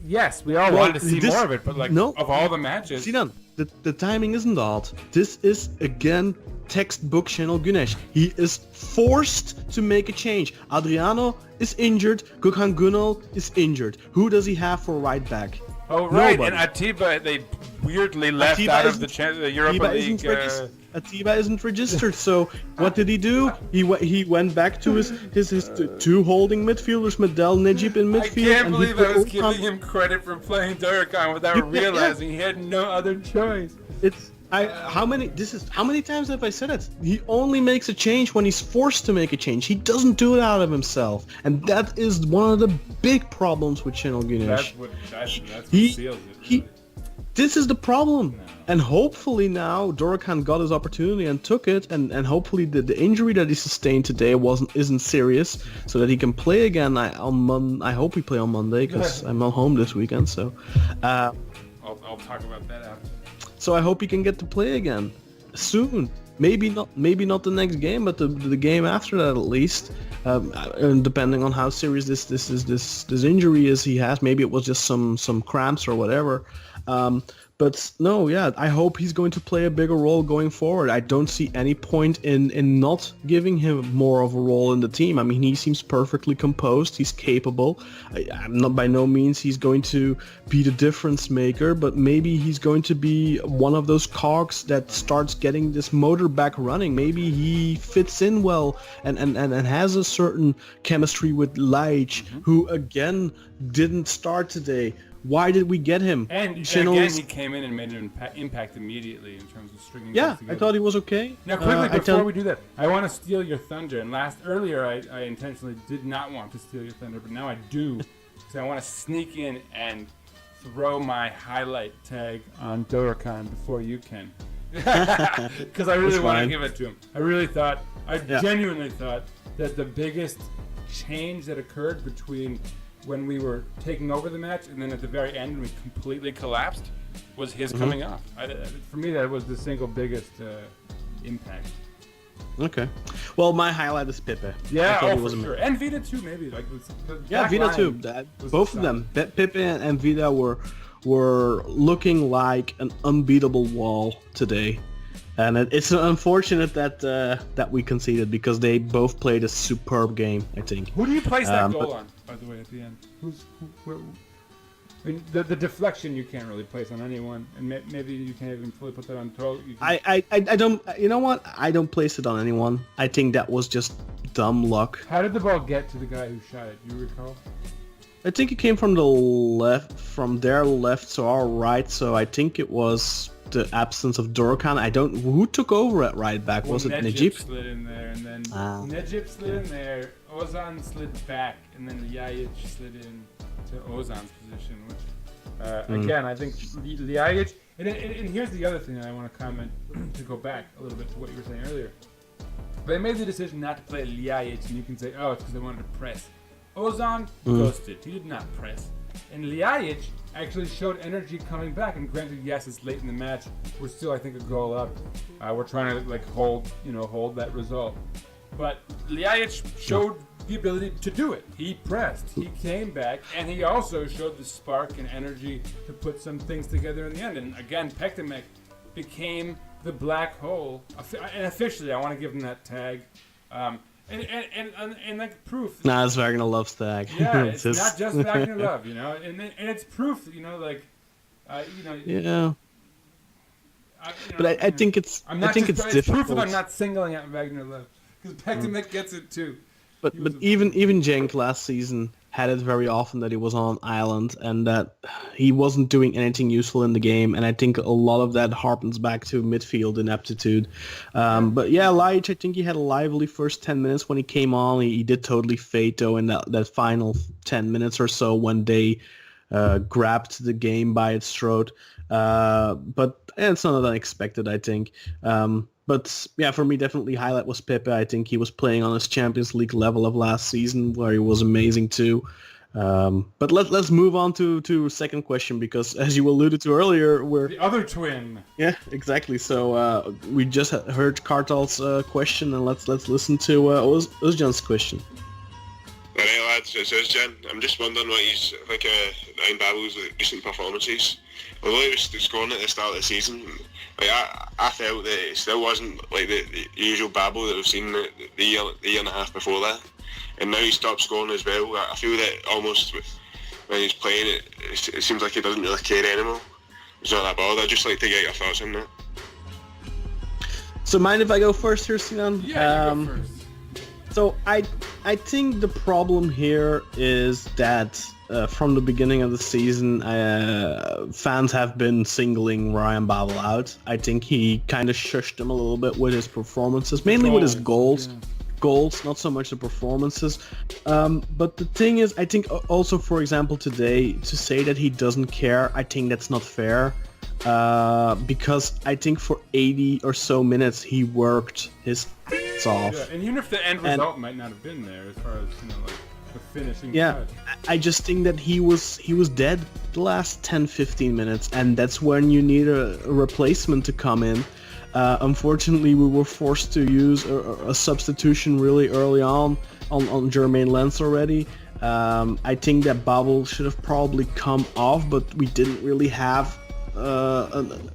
yes, we all wanted to see more of it, but of all the matches... Sinan, the timing isn't odd. This is, again, textbook Şenol Güneş. He is forced to make a change. Adriano is injured. Gökhan Günal is injured. Who does he have for right back? Oh, right. Nobody. And Atiba, they weirdly left out of the Europa League. Atiba isn't registered, so what did he do? He went back to his two holding midfielders, Medel, Necip in midfield. I can't believe I was giving him credit for playing Dorokan without realizing he had no other choice. How many times have I said it? He only makes a change when he's forced to make a change. He doesn't do it out of himself, and that is one of the big problems with Şenol Güneş. That's what seals it. Really. This is the problem. And hopefully now Dorukhan got his opportunity and took it, and hopefully the injury that he sustained today isn't serious, so that he can play again. I hope he play on Monday because I'm not home this weekend. So I'll talk about that after. So I hope he can get to play again soon. Maybe not the next game, but the game after that at least. And depending on how serious this injury is he has, maybe it was just some cramps or whatever. But no, yeah, I hope he's going to play a bigger role going forward. I don't see any point in not giving him more of a role in the team. I mean, he seems perfectly composed. He's capable. I'm not by no means he's going to be the difference maker, but maybe he's going to be one of those cogs that starts getting this motor back running. Maybe he fits in well and has a certain chemistry with Laic, who again didn't start today. Why did we get him? And again, he came in and made an impact immediately in terms of stringing things together. I thought he was okay. Now, quickly, before we do that, I want to steal your thunder. And earlier, I intentionally did not want to steal your thunder, but now I do. So I want to sneak in and throw my highlight tag on Dorukhan before you can. Because I really want to give it to him. I genuinely thought that the biggest change that occurred between when we were taking over the match and then at the very end when we completely collapsed was his coming off. For me, that was the single biggest impact. Okay. Well, my highlight is Pepe. Yeah, for sure. And Vida too, maybe. Vida too. Both of them, Pepe and Vida were looking like an unbeatable wall today. And it's unfortunate that we conceded because they both played a superb game, I think. Who do you place that goal on, by the way, at the end? I mean, the deflection you can't really place on anyone, and maybe you can't even fully put that on Throw. I don't. You know what? I don't place it on anyone. I think that was just dumb luck. How did the ball get to the guy who shot it? Do you recall? I think it came from the left, from their left to our right. So I think it was the absence of Dorukhan. Who took over at right back? Was it Necip? Slid in there, and then Necip slid in there. Ozan slid back, and then Ljajic slid in to Ozan's position. Which, again, I think Ljajic. And here's the other thing that I want to comment to go back a little bit to what you were saying earlier. They made the decision not to play Ljajic, and you can say, oh, it's because they wanted to press. Ozan ghosted. He did not press. And Ljajic actually showed energy coming back. And granted, yes, it's late in the match. We're still, I think, a goal up. We're trying to hold that result. But Ljajic showed the ability to do it. He pressed. He came back, and he also showed the spark and energy to put some things together in the end. And again, Pektemek became the black hole. And officially, I want to give him that tag. And like proof. Nah, it's Wagner Love's tag. Yeah, it's not just Wagner Love, you know, and it's proof, you know, like, Yeah. I think it's. I think it's difficult. Proof that I'm not singling out Wagner Love because Pektemek gets it too. But even Cenk last season had it very often that he was on island and that he wasn't doing anything useful in the game, and I think a lot of that harpens back to midfield ineptitude. But yeah, Ljajic, I think he had a lively first 10 minutes when he came on. He did totally fade though in that final 10 minutes or so when they grabbed the game by its throat. But it's not unexpected, I think. But yeah, for me, definitely highlight was Pepe. I think he was playing on his Champions League level of last season, where he was amazing too. But let's move on to second question, because as you alluded to earlier, we're the other twin. Yeah, exactly. So we just heard Kartal's question, and let's listen to Özcan's question. Alright lads, it's Özcan. I'm just wondering what he's like Ryan Babel's recent performances. Although he was scoring at the start of the season, like I felt that it still wasn't like the usual Babel that we've seen the year and a half before that. And now he stopped scoring as well. I feel that almost when he's playing, it seems like he doesn't really care anymore. He's not that bothered. I'd just like to get your thoughts on that. So mind if I go first here, Sinan? Yeah, you go first. So I think the problem here is that from the beginning of the season, fans have been singling Ryan Babel out. I think he kind of shushed him a little bit with his performances, mainly with his goals. Goals, not so much the performances. But the thing is, I think also, for example, today, to say that he doesn't care, I think that's not fair. Because I think for 80 or so minutes he worked his ass off. Yeah, and even if the end result might not have been there, as far as like the finishing. Yeah, touch. I just think that he was dead the last 10-15 minutes, and that's when you need a replacement to come in. Unfortunately, we were forced to use a substitution really early on Jermaine Lens already. I think that Babel should have probably come off, but we didn't really have an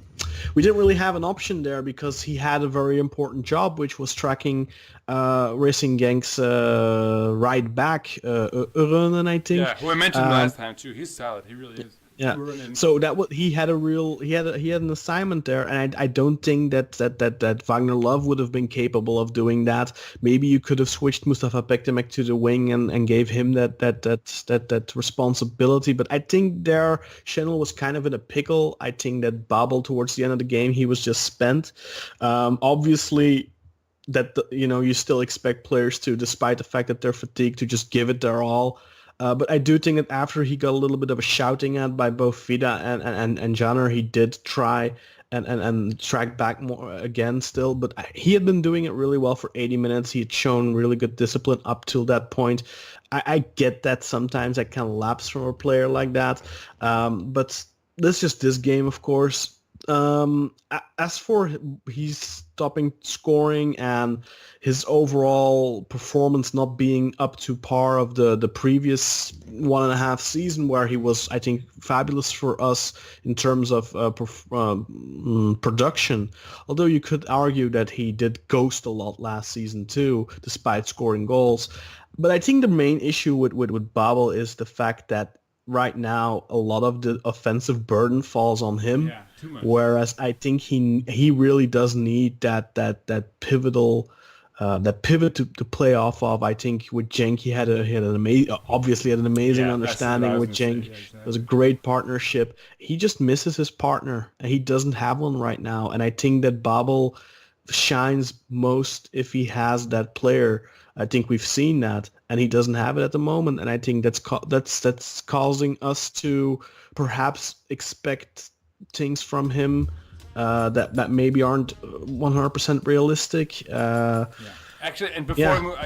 option there because he had a very important job, which was tracking Racing Genks right back, Urunen, I think. Yeah, who I mentioned last time too. He's solid. He really is. Yeah. Urunen. So he had an assignment there, and I don't think that Wagner Love would have been capable of doing that. Maybe you could have switched Mustafa Bekdemek to the wing and gave him that responsibility. But I think there Channel was kind of in a pickle. I think that Babel towards the end of the game he was just spent. Obviously, you still expect players to, despite the fact that they're fatigued, to just give it their all. But I do think that after he got a little bit of a shouting at by both Vida and Janner, he did try and track back more again still. But he had been doing it really well for 80 minutes. He had shown really good discipline up till that point. I get that sometimes that can lapse from a player like that. But that's just this game, of course. As for he's stopping scoring and his overall performance not being up to par of the previous 1.5 season, where he was, I think, fabulous for us in terms of production. Although you could argue that he did ghost a lot last season too, despite scoring goals. But I think the main issue with Babel is the fact that right now a lot of the offensive burden falls on him. Yeah, too much. Whereas I think he really does need that pivotal pivot to play off of. I think with Cenk he had an amazing understanding with Cenk. Yeah, exactly. It was a great partnership. He just misses his partner, and he doesn't have one right now. And I think that Babel shines most if he has that player. I think we've seen that, and he doesn't have it at the moment. And I think that's causing us to perhaps expect things from him that maybe aren't 100% realistic. Yeah. Actually, and before I move,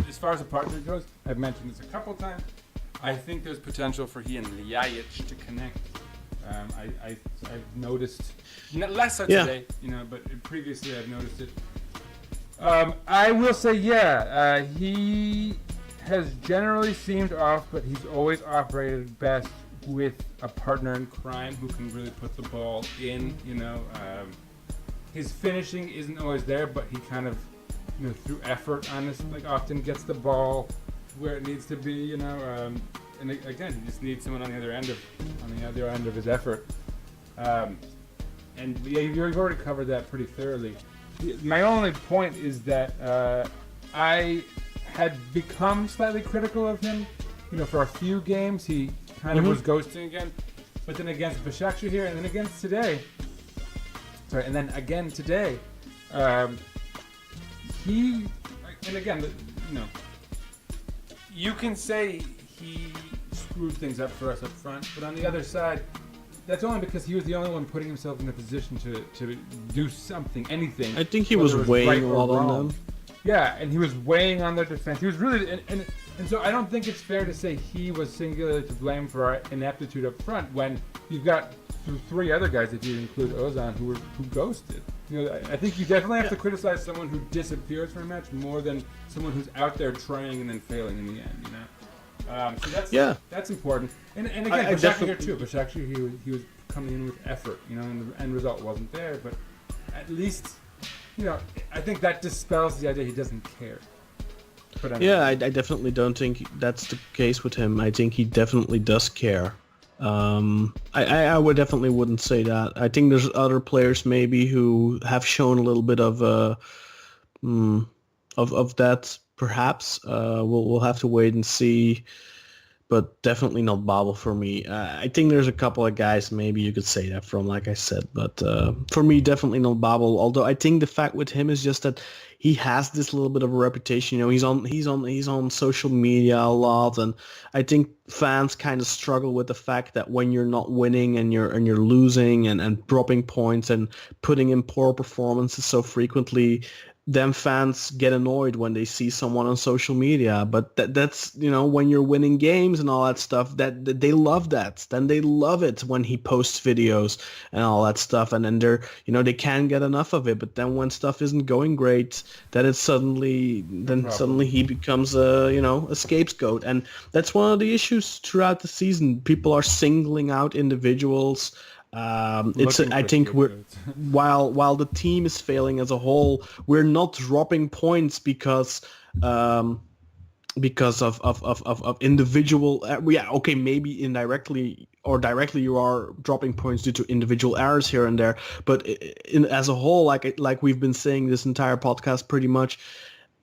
as far as the partner goes, I've mentioned this a couple times. I think there's potential for he and Ljajic to connect. I've noticed, less so today, but previously I've noticed it. I will say, he has generally seemed off, but he's always operated best with a partner in crime who can really put the ball in. His finishing isn't always there, but he kind of, through effort, honestly, often gets the ball where it needs to be. And again, he just needs someone on the other end of his effort. And you've already covered that pretty thoroughly. My only point is that I had become slightly critical of him. For a few games, he kind of was ghosting again. But then against Başakşehir here, and then against today. Sorry, and then again today. You can say he screwed things up for us up front, but on the other side, that's only because he was the only one putting himself in a position to do something, anything. I think he was weighing a lot on them. Yeah, and he was weighing on their defense. He was really, and so I don't think it's fair to say he was singularly to blame for our ineptitude up front when you've got three other guys, if you include Ozan, who ghosted. I think you definitely have to criticize someone who disappears from a match more than someone who's out there trying and then failing in the end. So that's important. And again, Başakşehir too. Başakşehir, he was coming in with effort, and the end result wasn't there. But at least, I think that dispels the idea he doesn't care. But anyway. Yeah, I definitely don't think that's the case with him. I think he definitely does care. I would definitely wouldn't say that. I think there's other players maybe who have shown a little bit of that. Perhaps we'll have to wait and see. but definitely not Babel for me. I think there's a couple of guys maybe you could say that from, like I said, but for me, definitely not Babel. Although I think the fact with him is just that he has this little bit of a reputation. You know, he's on social media a lot, and I think fans kind of struggle with the fact that when you're not winning and you're losing and dropping points and putting in poor performances so frequently, then fans get annoyed when they see someone on social media. But that's, you know, when you're winning games and all that stuff, that they love that. Then they love it when he posts videos and all that stuff. And then they're, you know, they can't get enough of it. But then when stuff isn't going great, then it's suddenly he becomes a scapegoat. And that's one of the issues throughout the season. People are singling out individuals. I think we're while the team is failing as a whole, we're not dropping points because of individual. Okay, maybe indirectly or directly you are dropping points due to individual errors here and there, but as a whole, like we've been saying this entire podcast pretty much,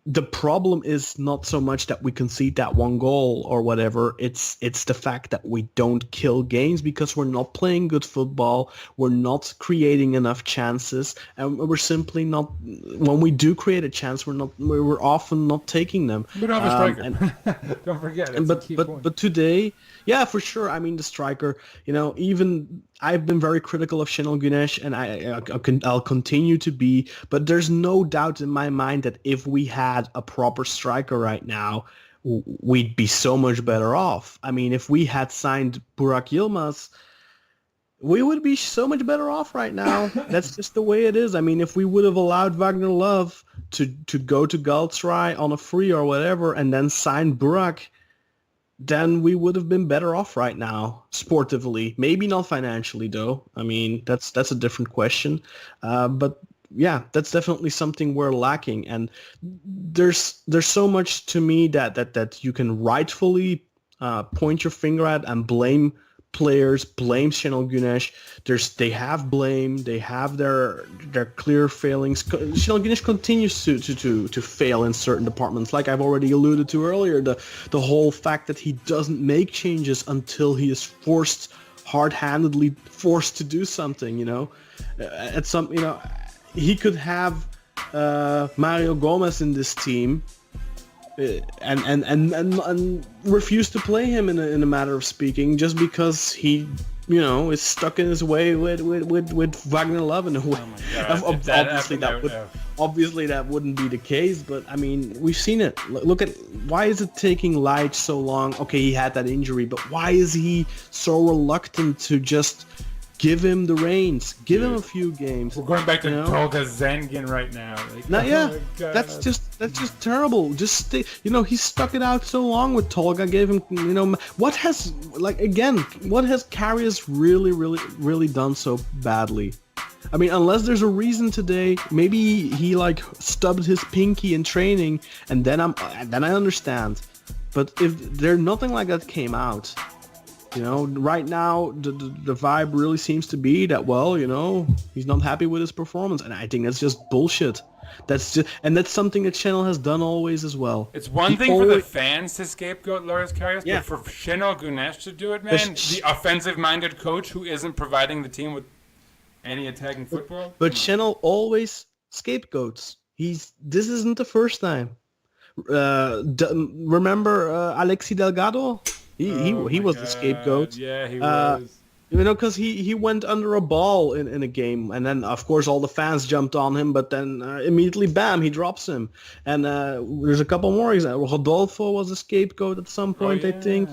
the problem is not so much that we concede that one goal or whatever. It's the fact that we don't kill games because we're not playing good football. We're not creating enough chances, and we're simply not. When we do create a chance, we're often not taking them. We don't have a striker. Don't forget. But today, yeah, for sure. I mean, the striker. You know, even I've been very critical of Şenol Güneş, and I'll continue to be. But there's no doubt in my mind that if we had a proper striker right now, we'd be so much better off. I mean, if we had signed Burak Yilmaz, we would be so much better off right now. That's just the way it is. I mean, if we would have allowed Wagner Love to go to Galatasaray on a free or whatever and then sign Burak, then we would have been better off right now, sportively. Maybe not financially, though. I mean, that's a different question. But yeah, that's definitely something we're lacking. And there's so much to me that you can rightfully point your finger at and blame players, blame Şenol Güneş. They have blame, they have their clear failings. Şenol Güneş continues to fail in certain departments, like I've already alluded to earlier. The whole fact that he doesn't make changes until he is hard-handedly forced to do something. You know, he could have Mario Gomez in this team. And refuse to play him in a matter of speaking, just because he, you know, is stuck in his way with Wagner Love in a way. Obviously that wouldn't be the case, but I mean, we've seen it. Look at, why is it taking Light so long? Okay, he had that injury, but why is he so reluctant to just give him the reins, give him a few games? We're going back to Tolga Zengin right now. That's just terrible. Just stay, you know, he stuck it out so long with Tolga, gave him, you know, what has Karius really done so badly? I mean, unless there's a reason today, maybe he like stubbed his pinky in training, and then I understand. But if there's nothing like that came out, you know, right now the vibe really seems to be that, well, you know, he's not happy with his performance, and I think that's just bullshit. That's something that Şenol has done always as well. It's one thing for the fans to scapegoat Loris Karius, but for Şenol Güneş to do it, man, the offensive-minded coach who isn't providing the team with any attacking football. But Şenol always scapegoats. This isn't the first time. Remember Alexis Delgado? He was the scapegoat. Yeah, he was. You know, because he went under a ball in a game, and then of course all the fans jumped on him, but then immediately, bam, he drops him. And there's a couple more examples. Rodolfo was a scapegoat at some point, I think.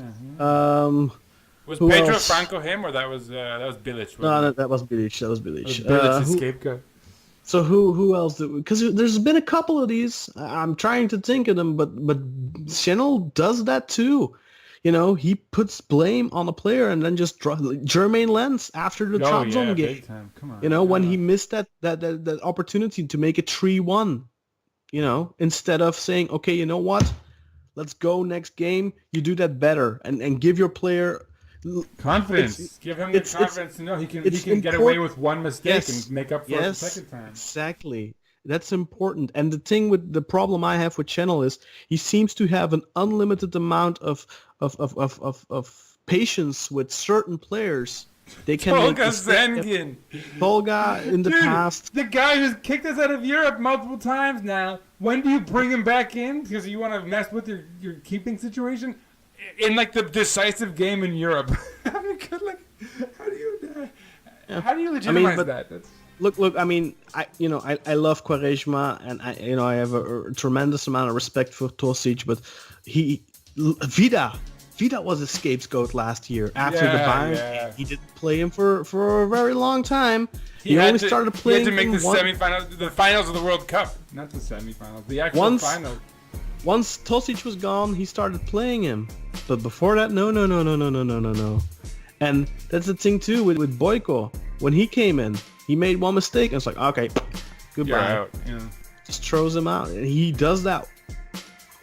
Was Pedro Franco him, or that was Bilic? No, that was Bilic. That was Bilic. Was Bilic the scapegoat? So who else? Because there's been a couple of these. I'm trying to think of them, but Şenol does that too. You know, he puts blame on a player and then just Jermaine Lens after the Trabzon game. Come on, you know, when he missed that opportunity to make it 3-1. You know, instead of saying, okay, you know what, let's go next game. You do that better and give your player confidence. Give him the confidence to know he can get away with one mistake and make up for it the second time. Exactly. That's important. And the problem I have with Channel is he seems to have an unlimited amount of patience with certain players. They can make Tolga mistakes. Zengin. Tolga in the Dude, past. the guy who's kicked us out of Europe multiple times now. When do you bring him back in? Because you want to mess with your keeping situation? In like the decisive game in Europe. I mean, how do you legitimize that? That's... Look. I mean, I love Quaresma, and I have a tremendous amount of respect for Tosic, but Vida was a scapegoat last year after the Bayern. Yeah. He didn't play him for a very long time. He had only to- started playing He had to make him the semifinals, the finals of the World Cup, not the semifinals, the actual final. Once Tosic was gone, he started playing him. But before that, no. And that's the thing too with Boyko. When he came in, he made one mistake and it's like, okay, goodbye. You're out. Yeah. Just throws him out. And he does that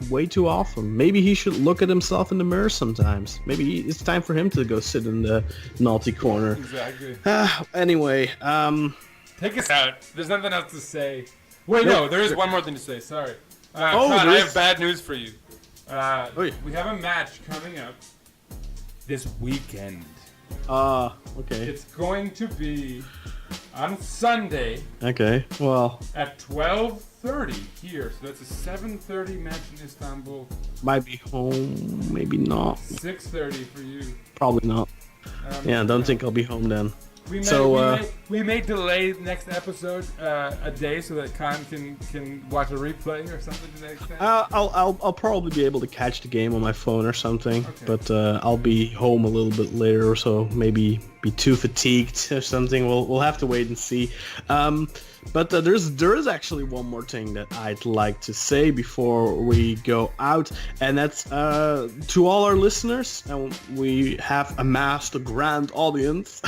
way too often. Maybe he should look at himself in the mirror sometimes. Maybe it's time for him to go sit in the naughty corner. Exactly. Anyway, Take us out. There's nothing else to say. Wait, no, there is one more thing to say. Sorry. Con, there I is? have bad news for you. Oy. We have a match coming up this weekend. okay. It's going to be on Sunday Okay, well, at 12:30 here. So that's a 7:30 match in Istanbul. might be home, maybe not. 6:30 for you. Probably not. Yeah, don't think I'll be home then. We may delay next episode a day so that Khan can watch a replay or something to that extent. I'll probably be able to catch the game on my phone or something, Okay. but I'll be home a little bit later or so. Maybe be too fatigued or something. We'll have to wait and see. But there is actually one more thing that I'd like to say before we go out, and that's to all our listeners. And we have amassed a grand audience.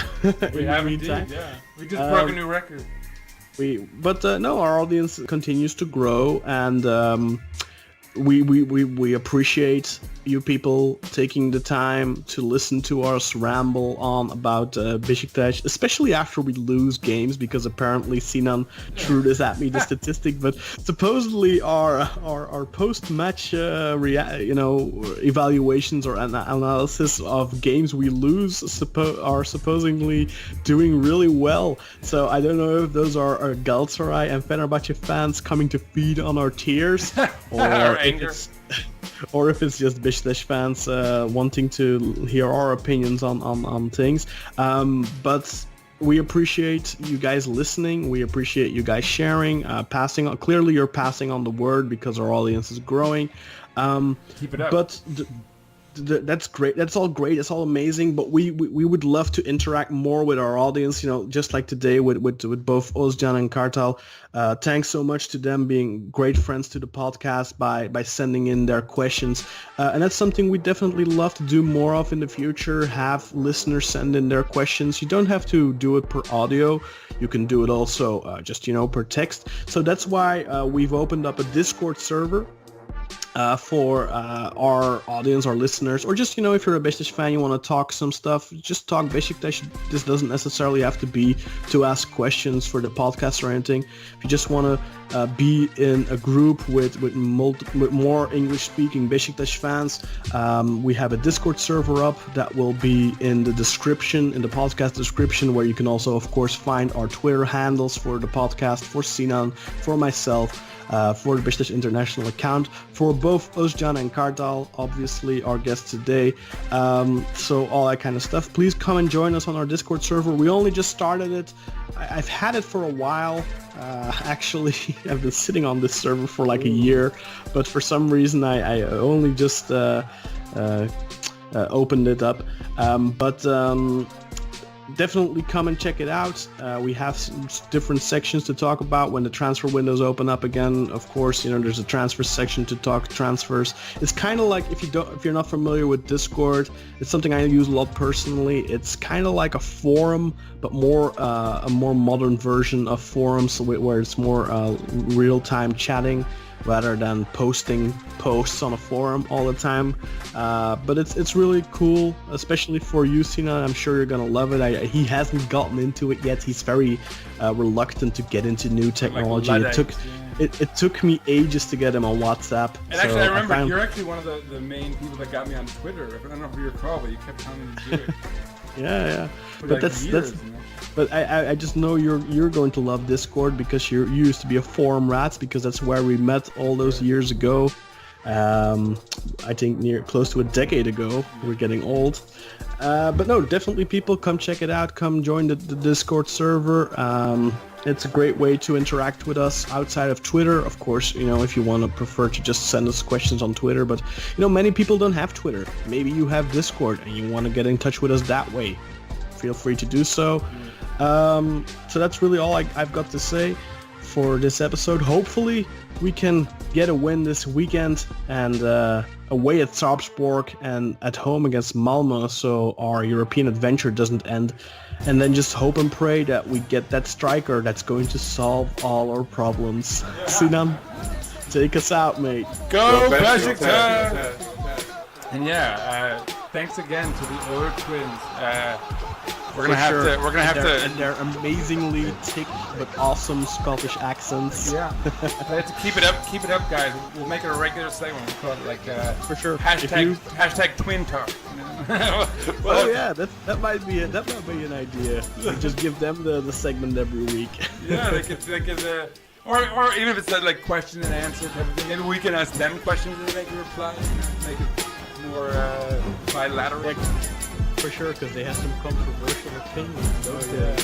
We have indeed, meantime. yeah. We just broke a new record. No, our audience continues to grow, and we appreciate you people taking the time to listen to us ramble on about Beşiktaş, especially after we lose games, because apparently Sinan threw this at me, the statistic, but supposedly our post-match evaluations or analysis of games we lose are supposedly doing really well. So I don't know if those are our Galatasaray and Fenerbahce fans coming to feed on our tears, Our anger. or if it's just Beşiktaş fans wanting to hear our opinions on things. But we appreciate you guys listening. We appreciate you guys sharing, passing on. Clearly, you're passing on the word because our audience is growing. Keep it up. But that's great. That's all great. It's all amazing. But we would love to interact more with our audience. Just like today with both Ozcan and Kartal. Thanks so much to them being great friends to the podcast by sending in their questions. And that's something we definitely love to do more of in the future. Have listeners send in their questions. You don't have to do it per audio. You can do it also just per text. So that's why we've opened up a Discord server. For our audience, our listeners, or just, if you're a Beşiktaş fan, you want to talk some stuff, just talk Beşiktaş. This doesn't necessarily have to be to ask questions for the podcast or anything. If you just want to be in a group with more English-speaking Beşiktaş fans, we have a Discord server up that will be in the description, in the podcast description, where you can also, of course, find our Twitter handles for the podcast, for Sinan, for myself, for the Beşiktaş International account, for both Özcan and Kartal, obviously our guests today. So all that kind of stuff. Please come and join us on our Discord server. We only just started it. I've had it for a while. Actually, I've been sitting on this server for like a year, but for some reason I only just opened it up. Definitely come and check it out. We have some different sections to talk about when the transfer windows open up again. Of course, there's a transfer section to talk transfers. It's kind of like, if you're not familiar with Discord, it's something I use a lot personally. It's kind of like a forum, but a more modern version of forums, where it's more real-time chatting. rather than posting posts on a forum all the time. But it's really cool, especially for you, Sinan. I'm sure you're gonna love it. He hasn't gotten into it yet. He's very reluctant to get into new technology. It took me ages to get him on WhatsApp. And actually, I remember you're actually one of the main people that got me on Twitter. I don't know if you recall, but you kept telling me to do it. Yeah. For But like years, you know? But I just know you're going to love Discord because you used to be a forum rat, because that's where we met all those years ago. I think close to a decade ago. We're getting old. But no, definitely people come check it out. Come join the Discord server. It's a great way to interact with us outside of Twitter. Of course, if you want to prefer to just send us questions on Twitter, but many people don't have Twitter. Maybe you have Discord and you want to get in touch with us that way. Feel free to do so. So that's really all I've got to say for this episode. Hopefully we can get a win this weekend, and away at Sarpsborg and at home against Malmö, so our European adventure doesn't end. And then just hope and pray that we get that striker that's going to solve all our problems. Yeah. Sinan, take us out, mate. Go Besiktas! And thanks again to the Oiler twins. We're gonna have to. And their amazingly thick but awesome Scottish accents. Yeah, we have to keep it up, guys. We'll make it a regular segment. We'll call it like for sure. Hashtag twin talk. Oh yeah, that might be an idea. Just give them the segment every week. Yeah, they could. Or even if it's like question and answer type of thing, maybe we can ask them questions and they can reply. Make it more bilateral. For sure, because they have some controversial opinions. Okay.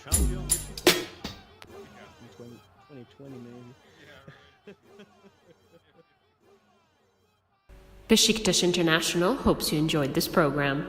Champion 2020 maybe. Besiktas International hopes you enjoyed this program.